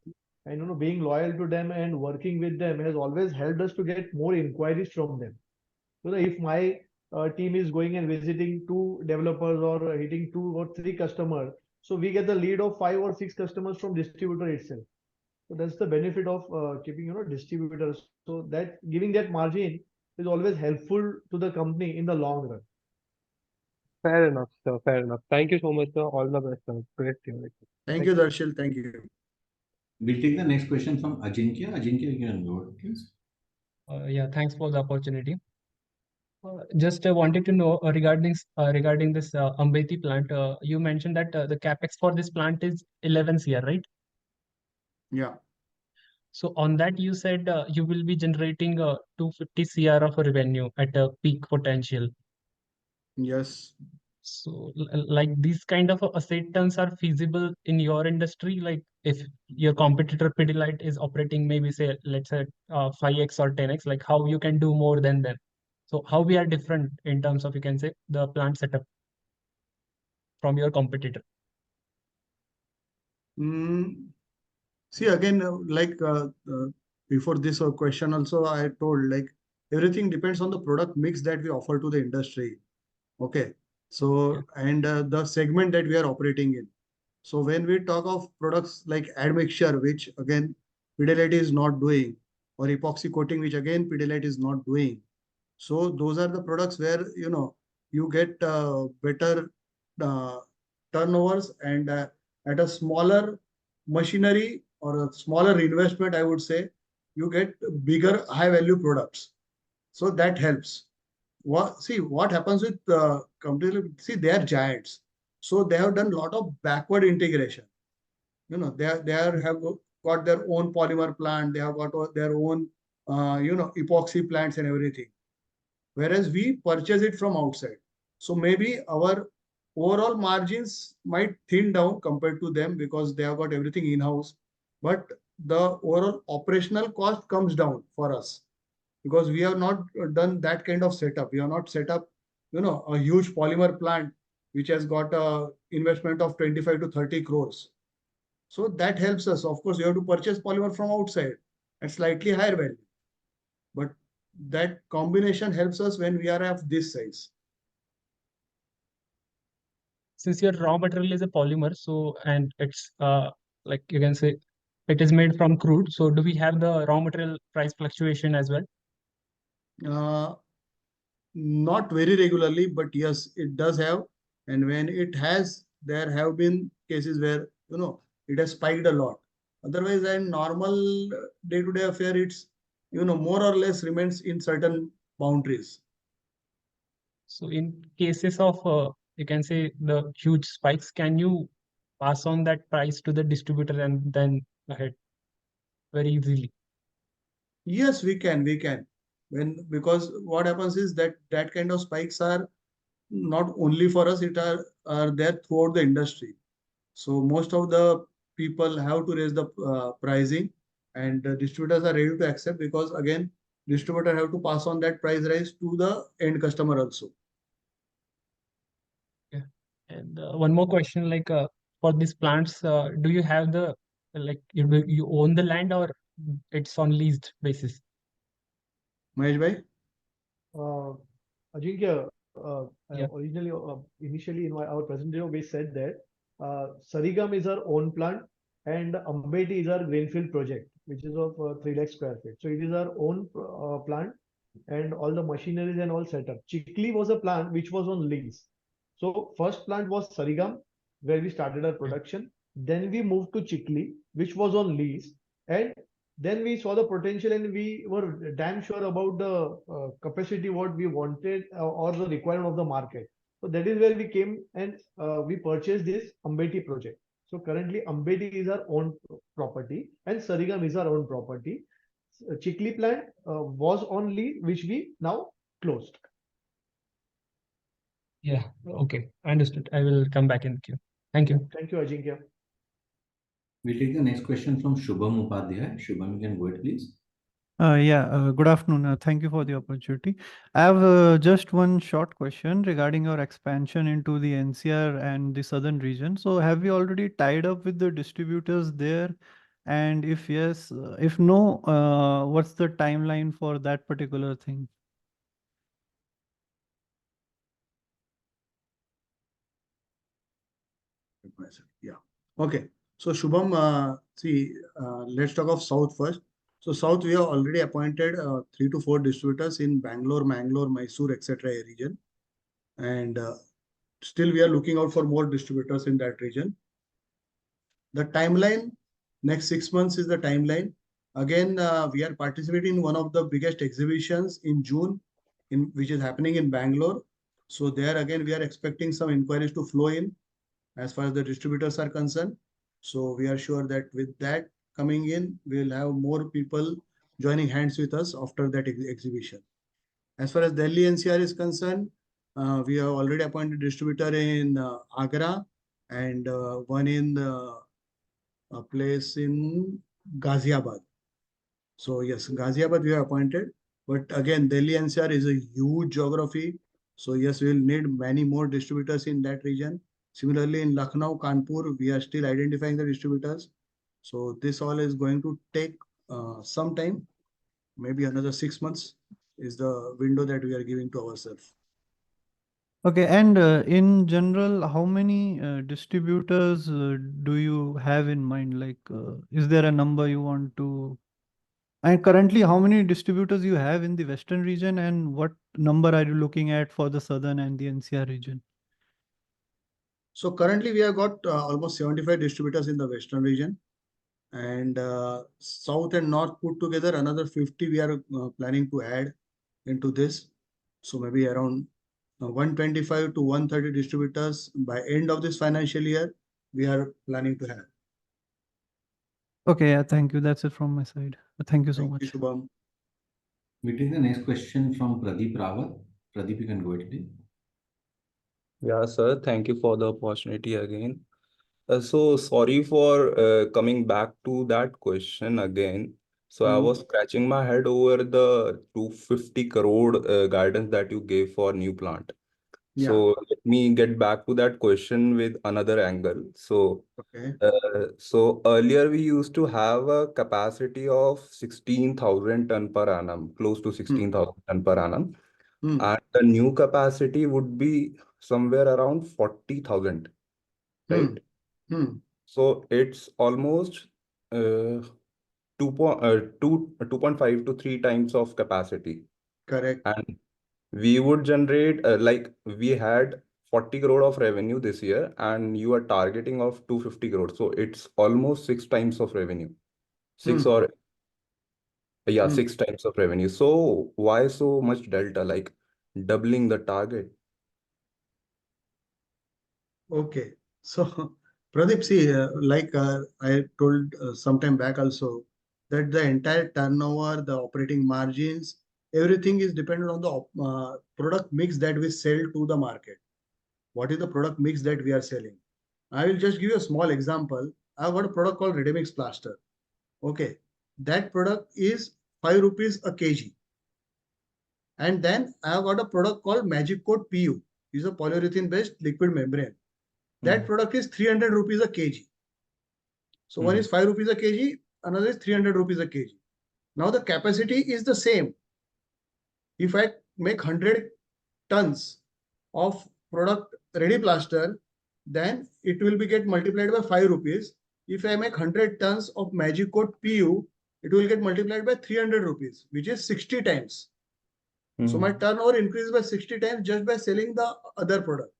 And being loyal to them and working with them has always helped us to get more inquiries from them. So if my team is going and visiting 2 developers or hitting 2 or 3 customers, so we get the lead of 5 or 6 customers from distributor itself. So that's the benefit of keeping, distributors. So that giving that margin is always helpful to the company in the long run. Fair enough, sir. Fair enough. Thank you so much, sir. All the best, sir. Great team. Thank you, Darshil. Thank you. We'll take the next question from Ajinkya. Ajinkya, you can go ahead, please. Yeah, thanks for the opportunity. Just wanted to know regarding this Ambeti plant. You mentioned that the capex for this plant is 11 CR, right? Yeah. So on that, you said you will be generating 250 CR of revenue at a peak potential. Yes. So like these kind of asset turns are feasible in your industry. Like if your competitor Pidilite is operating maybe say let's say 5x or 10x, like how you can do more than them. So how we are different in terms of you can say the plant setup from your competitor. See again, before this question also I told like everything depends on the product mix that we offer to the industry. Okay. So and the segment that we are operating in. So when we talk of products like admixture, which again Pidilite is not doing, or epoxy coating, which again Pidilite is not doing. So those are the products where you get better uh, turnovers and at a smaller machinery or a smaller investment, I would say, you get bigger high value products. So that helps. What happens with companies? See, they are giants, so they have done a lot of backward integration. Have got their own polymer plant. They have got their own epoxy plants and everything. Whereas we purchase it from outside. So maybe our overall margins might thin down compared to them because they have got everything in-house. But the overall operational cost comes down for us because we have not done that kind of setup. We have not set up, a huge polymer plant which has got a investment of 25 to 30 crores. So that helps us. Of course, you have to purchase polymer from outside at slightly higher value. But that combination helps us when we are of this size. Since your raw material is a polymer, so and it's like you can say it is made from crude. So do we have the raw material price fluctuation as well? Not very regularly, but yes, it does have. And when it has, there have been cases where, it has spiked a lot. Otherwise, in normal day-to-day affair, it's, more or less remains in certain boundaries. So in cases of you can say the huge spikes, can you pass on that price to the distributor and then ahead very easily? Yes, we can. Because what happens is that kind of spikes are not only for us, are there throughout the industry. So most of the people have to raise the pricing, and the distributors are ready to accept because again, distributor have to pass on that price rise to the end customer also. Yeah. And one more question, like for these plants, do you have the like you own the land or it's on leased basis? Mahesh bhai? Ajinkya, Yeah. initially in our presentation, we said that Sarigam is our own plant and Ambeti is our greenfield project, which is of 3 lakh square feet. So it is our own plant and all the machineries and all setup. Chikli was a plant which was on lease. So first plant was Sarigam, where we started our production. Then we moved to Chikli, which was on lease, and then we saw the potential and we were damn sure about the capacity what we wanted or the requirement of the market. So that is where we came and we purchased this Ambeti project. So currently Ambeti is our own property and Sarigam is our own property. Chikli plant was on lease, which we now closed. Yeah. Okay. I understood. I will come back in the queue. Thank you. Thank you, Ajinkya. We'll take the next question from Shubham Upadhyay. Shubham, you can go ahead, please. Good afternoon. Thank you for the opportunity. I have just one short question regarding your expansion into the NCR and the southern region. So, have you already tied up with the distributors there? And if yes, if no, what's the timeline for that particular thing? myself. Yeah. Okay. So Shubham, let's talk of South first. So South, we have already appointed 3 to 4 distributors in Bangalore, Mangalore, Mysore, etc. region, and still we are looking out for more distributors in that region. The timeline, next 6 months is the timeline. Again, we are participating in one of the biggest exhibitions in June, which is happening in Bangalore. So there again, we are expecting some inquiries to flow in as far as the distributors are concerned. So we are sure that with that coming in, we'll have more people joining hands with us after that exhibition. As far as Delhi NCR is concerned, we have already appointed distributor in Agra and one in a place in Ghaziabad. So yes, Ghaziabad we have appointed, but again, Delhi NCR is a huge geography. So yes, we will need many more distributors in that region. Similarly, in Lucknow, Kanpur, we are still identifying the distributors. So this all is going to take some time, maybe another 6 months is the window that we are giving to ourselves. Okay, and in general, how many distributors do you have in mind? Like, is there a number you want to? And currently, how many distributors you have in the Western region, and what number are you looking at for the Southern and the NCR region? So currently we have got almost 75 distributors in the Western region, and South and North put together another 50 we are planning to add into this. So maybe around 125 to 130 distributors by end of this financial year, we are planning to have. Okay, yeah, thank you. That's it from my side. Thank you so Thank you, much. Shubham. We take the next question from Pradeep Rawat. Pradeep, you can go ahead, please. Yeah, sir. Thank you for the opportunity again. So sorry for coming back to that question again. So I was scratching my head over the 250 crore guidance that you gave for new plant. Yeah. So let me get back to that question with another angle. Okay. So earlier we used to have a capacity of 16,000 ton per annum, close to 16,000 ton per annum. And the new capacity would be somewhere around 40,000, right? So it's almost 2.5 to 3 times of capacity. Correct. And we would generate like we had 40 crore of revenue this year, and you are targeting of 250 crore. So it's almost 6 times of revenue. 6 times of revenue. So why so much delta, like doubling the target? Okay. So, Pradeep, see, I told some time back also that the entire turnover, the operating margins, everything is dependent on the product mix that we sell to the market. What is the product mix that we are selling? I will just give you a small example. I've got a product called Ready Mix Plaster. Okay. That product is 5 rupees a kg. And then I've got a product called Magic Coat PU. It's a polyurethane based liquid membrane. That product is 300 rupees a kg. So one is 5 rupees a kg, another is 300 rupees a kg. Now the capacity is the same. If I make 100 tons of product ready plaster, then it will be get multiplied by 5 rupees. If I make 100 tons of Magic Coat PU, it will get multiplied by 300 rupees, which is 60 times. So my turnover increases by 60 times just by selling the other product.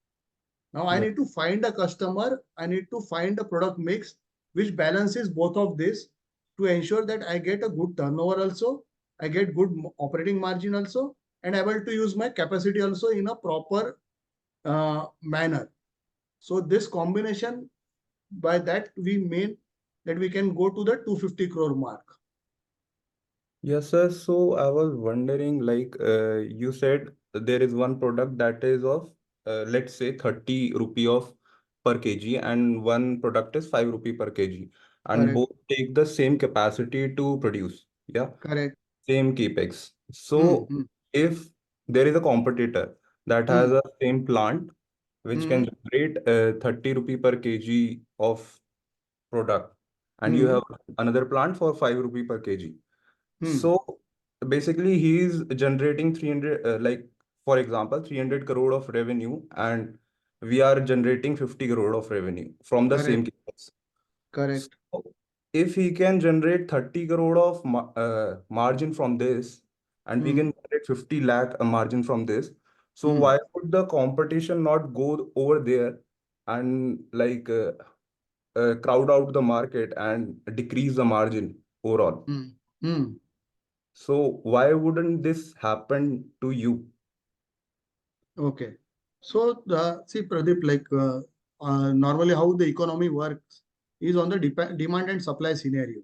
Now I need to find a customer, I need to find a product mix which balances both of this to ensure that I get a good turnover also, I get good operating margin also, and able to use my capacity also in a proper manner. So this combination, by that we mean that we can go to the 250 crore mark. Yes, sir. So I was wondering, like you said, there is one product that is of, let's say, 30 rupee of per kg, and one product is 5 rupee per kg, and Correct. both take the same capacity to produce. Yeah, Correct. same capex. So if there is a competitor that has a same plant which can generate 30 rupee per kg of product, and you have another plant for 5 rupee per kg. So basically, he is generating 300, like for example, 300 crore of revenue, and we are generating 50 crore of revenue from the same Correct. capex. Correct. So if he can generate 30 crore of margin from this, and we can generate 50 lakh a margin from this, so why would the competition not go over there and like crowd out the market and decrease the margin overall? So why wouldn't this happen to you? Okay. So see, Pradeep, like normally how the economy works is on the demand and supply scenario.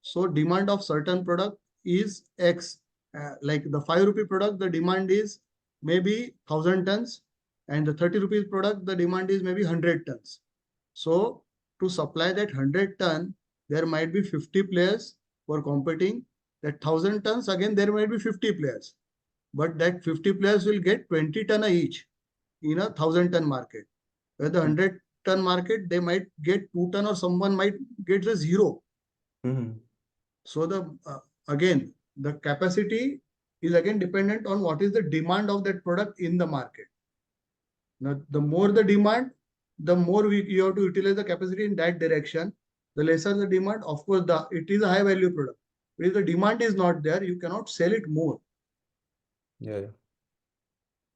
So demand of certain product is X. Like the 5 rupee product, the demand is maybe 1,000 tons, and the 30 rupees product, the demand is maybe 100 tons. So to supply that 100 ton, there might be 50 players who are competing. That 1,000 tons, again, there might be 50 players. But that 50 players will get 20 ton each in a 1,000-ton market. Where the 100-ton market, they might get 2 ton or someone might get the 0. So the again, the capacity is again dependent on what is the demand of that product in the market. Now, the more the demand, the more you have to utilize the capacity in that direction. The lesser the demand, of course, it is a high value product. But if the demand is not there, you cannot sell it more. Yeah.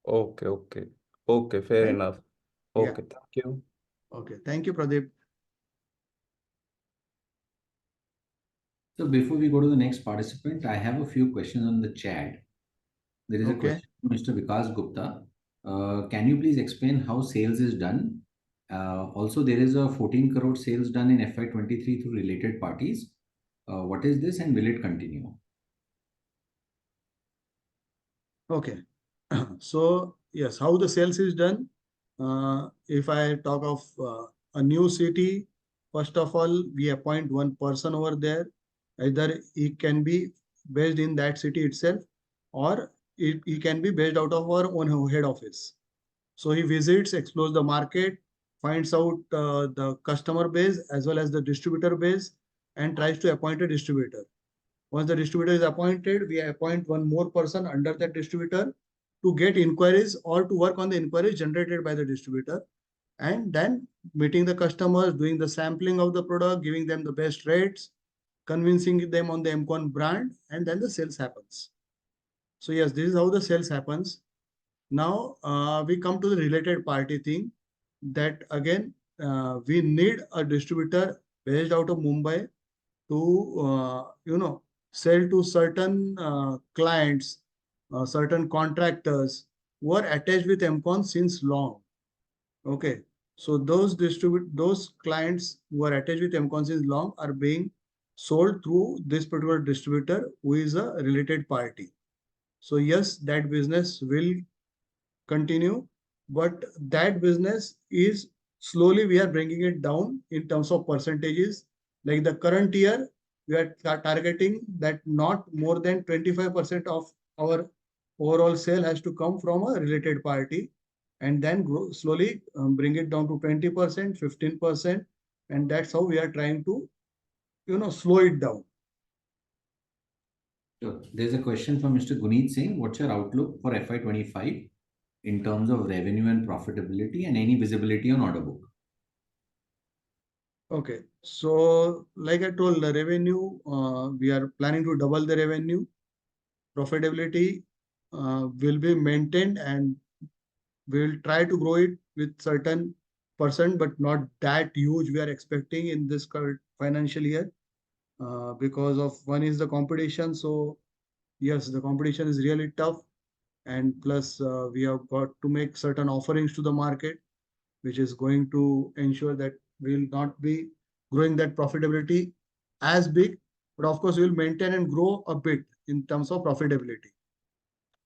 Okay, fair Right? enough. Yeah. Okay, thank you. Okay, thank you, Pradeep. So before we go to the next participant, I have a few questions on the chat. There is a Okay. question from Mr. Vikas Gupta. Can you please explain how sales is done? Also, there is a 14 crore sales done in FY23 through related parties. What is this and will it continue? Okay. So yes, how the sales is done? If I talk of a new city, first of all, we appoint one person over there. Either he can be based in that city itself, or he can be based out of our own head office. So he visits, explores the market, finds out the customer base as well as the distributor base, and tries to appoint a distributor. Once the distributor is appointed, we appoint one more person under that distributor to get inquiries or to work on the inquiries generated by the distributor, and then meeting the customers, doing the sampling of the product, giving them the best rates, convincing them on the MCon brand, and then the sales happens. So yes, this is how the sales happens. Now we come to the related party thing, that again we need a distributor based out of Mumbai to sell to certain clients, certain contractors who are attached with MCon since long. Okay, so those clients who are attached with MCon since long are being sold through this particular distributor who is a related party. So yes, that business will continue, but that business is slowly we are bringing it down in terms of percentages. Like the current year, we are targeting that not more than 25% of our overall sale has to come from a related party, and then slowly bring it down to 20%, 15%, and that's how we are trying to slow it down. Sure. There's a question from Mr. Guneet Singh. What's your outlook for FY25 in terms of revenue and profitability and any visibility on order book? Okay, so like I told, the revenue, we are planning to double the revenue. Profitability will be maintained, and we'll try to grow it with certain percent, but not that huge we are expecting in this current financial year, because of one is the competition. So yes, the competition is really tough, and plus we have got to make certain offerings to the market, which is going to ensure that we will not be growing that profitability as big, but of course we will maintain and grow a bit in terms of profitability.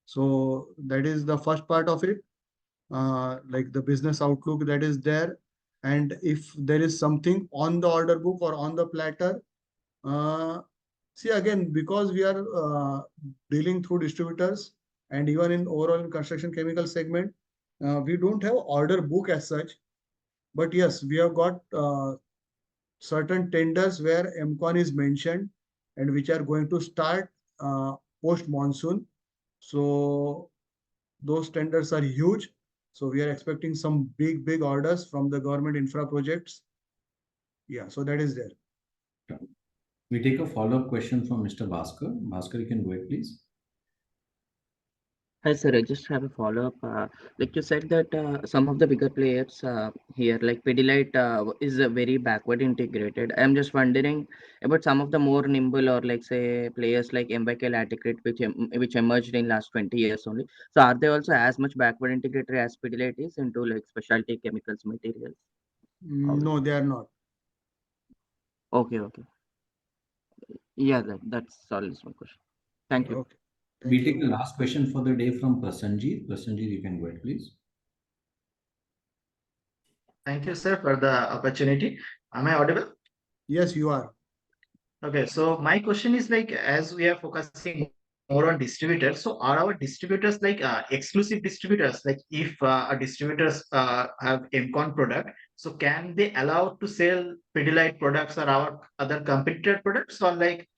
So that is the first part of it, like the business outlook that is there. And if there is something on the order book or on the platter, see again, because we are dealing through distributors, and even in overall in construction chemical segment, we don't have order book as such. But yes, we have got certain tenders where MCon is mentioned and which are going to start post monsoon. So those tenders are huge, So we are expecting some big orders from the government infra projects. Yeah, so that is there. We take a follow-up question from Mr. Bhaskar. Bhaskar, you can go ahead, please. Hi, sir. I just have a follow-up. Like you said that some of the bigger players here, like Pidilite, is very backward integrated. I'm just wondering about some of the more nimble or like say players like MYK Laticrete, which emerged in last 20 years only. So are they also as much backward integrated as Pidilite is into like specialty chemicals materials? No, they are not. Okay, okay. Yeah, that's all is my question. Thank you. Okay. We take the last question for the day from Prasanjit. Prasanjit, you can go ahead, please. Thank you, sir, for the opportunity. Am I audible? Yes, you are. Okay, so my question is like, as we are focusing more on distributors, so are our distributors like exclusive distributors? Like if a distributors have MCon product, so can they allow to sell Pidilite products or our other competitor products, or like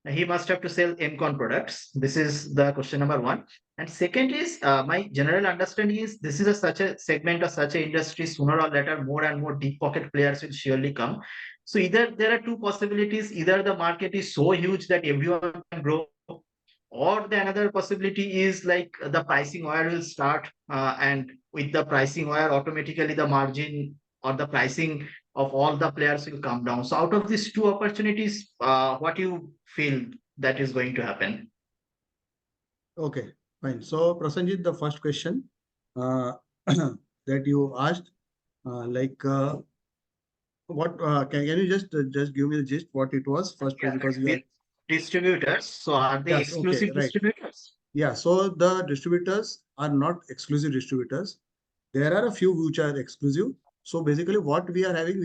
he must have to sell MCon products? This is the question number one. And second is my general understanding is this is such a segment or such an industry, sooner or later more and more deep pocket players will surely come. So either there are two possibilities: either the market is so huge that everyone can grow, or the another possibility is like the pricing war will start, and with the pricing war, automatically the margin or the pricing of all the players will come down. So out of these two opportunities, what you feel that is going to happen? Okay, fine. So Prasanjit, the first question that you asked, what can you just give me the gist what it was first, Yeah, because you are distributors. So are they yes, exclusive okay, right. distributors? Yeah, so the distributors are not exclusive distributors. There are a few which are exclusive. So basically what we are having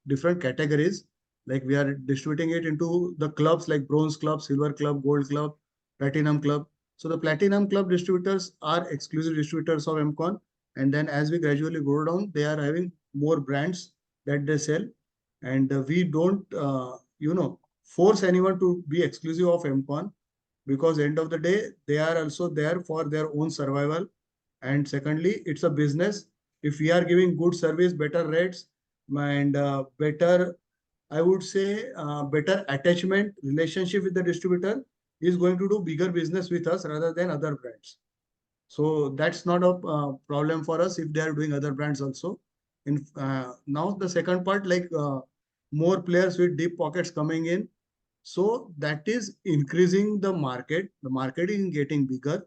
different categories. Like we are distributing it into the clubs like bronze club, silver club, gold club, platinum club. So the platinum club distributors are exclusive distributors of MCon. And then as we gradually go down, they are having more brands that they sell. And we don't, force anyone to be exclusive of MCon, because end of the day, they are also there for their own survival. And secondly, it's a business. If we are giving good service, better rates, and better, I would say, better attachment relationship with the distributor, is going to do bigger business with us rather than other brands. So that's not a problem for us if they are doing other brands also. Now the second part, like more players with deep pockets coming in, so that is increasing the market. The market is getting bigger,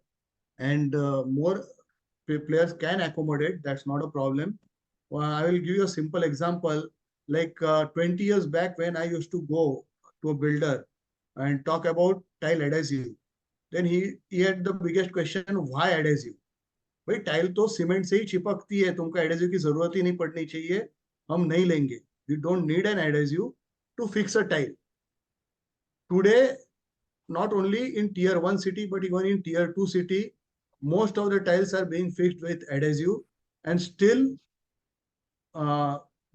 and more players can accommodate. That's not a problem. I will give you a simple example. Like 20 years back, when I used to go to a builder and talk about tile adhesive, then he had the biggest question: why adhesive? भाई tile तो cement से ही चिपकती है, तुमको adhesive की जरूरत ही नहीं पड़नी चाहिए, हम नहीं लेंगे. You don't need an adhesive to fix a tile. Today, not only in tier 1 city, but even in tier 2 city, most of the tiles are being fixed with adhesive. And still,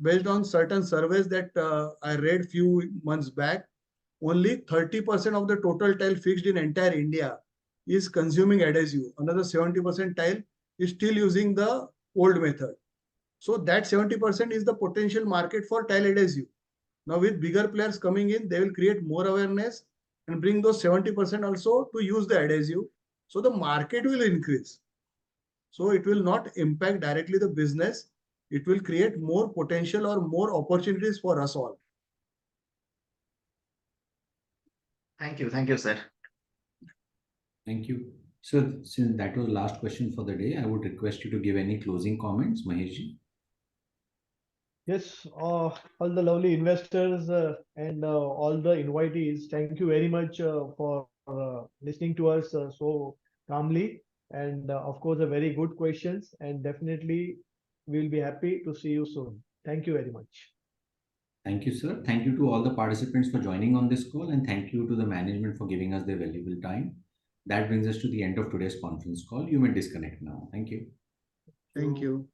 based on certain surveys that I read few months back, only 30% of the total tile fixed in entire India is consuming adhesive. Another 70% tile is still using the old method. So that 70% is the potential market for tile adhesive. Now with bigger players coming in, they will create more awareness and bring those 70% also to use the adhesive. So the market will increase. So it will not impact directly the business. It will create more potential or more opportunities for us all. Thank you, sir. Thank you. So since that was the last question for the day, I would request you to give any closing comments, Maheshji. Yes, all the lovely investors and all the invitees, thank you very much for listening to us so calmly. And of course, a very good questions. And definitely, we'll be happy to see you soon. Thank you very much. Thank you, sir. Thank you to all the participants for joining on this call, and thank you to the management for giving us their valuable time. That brings us to the end of today's conference call. You may disconnect now. Thank you. Thank you.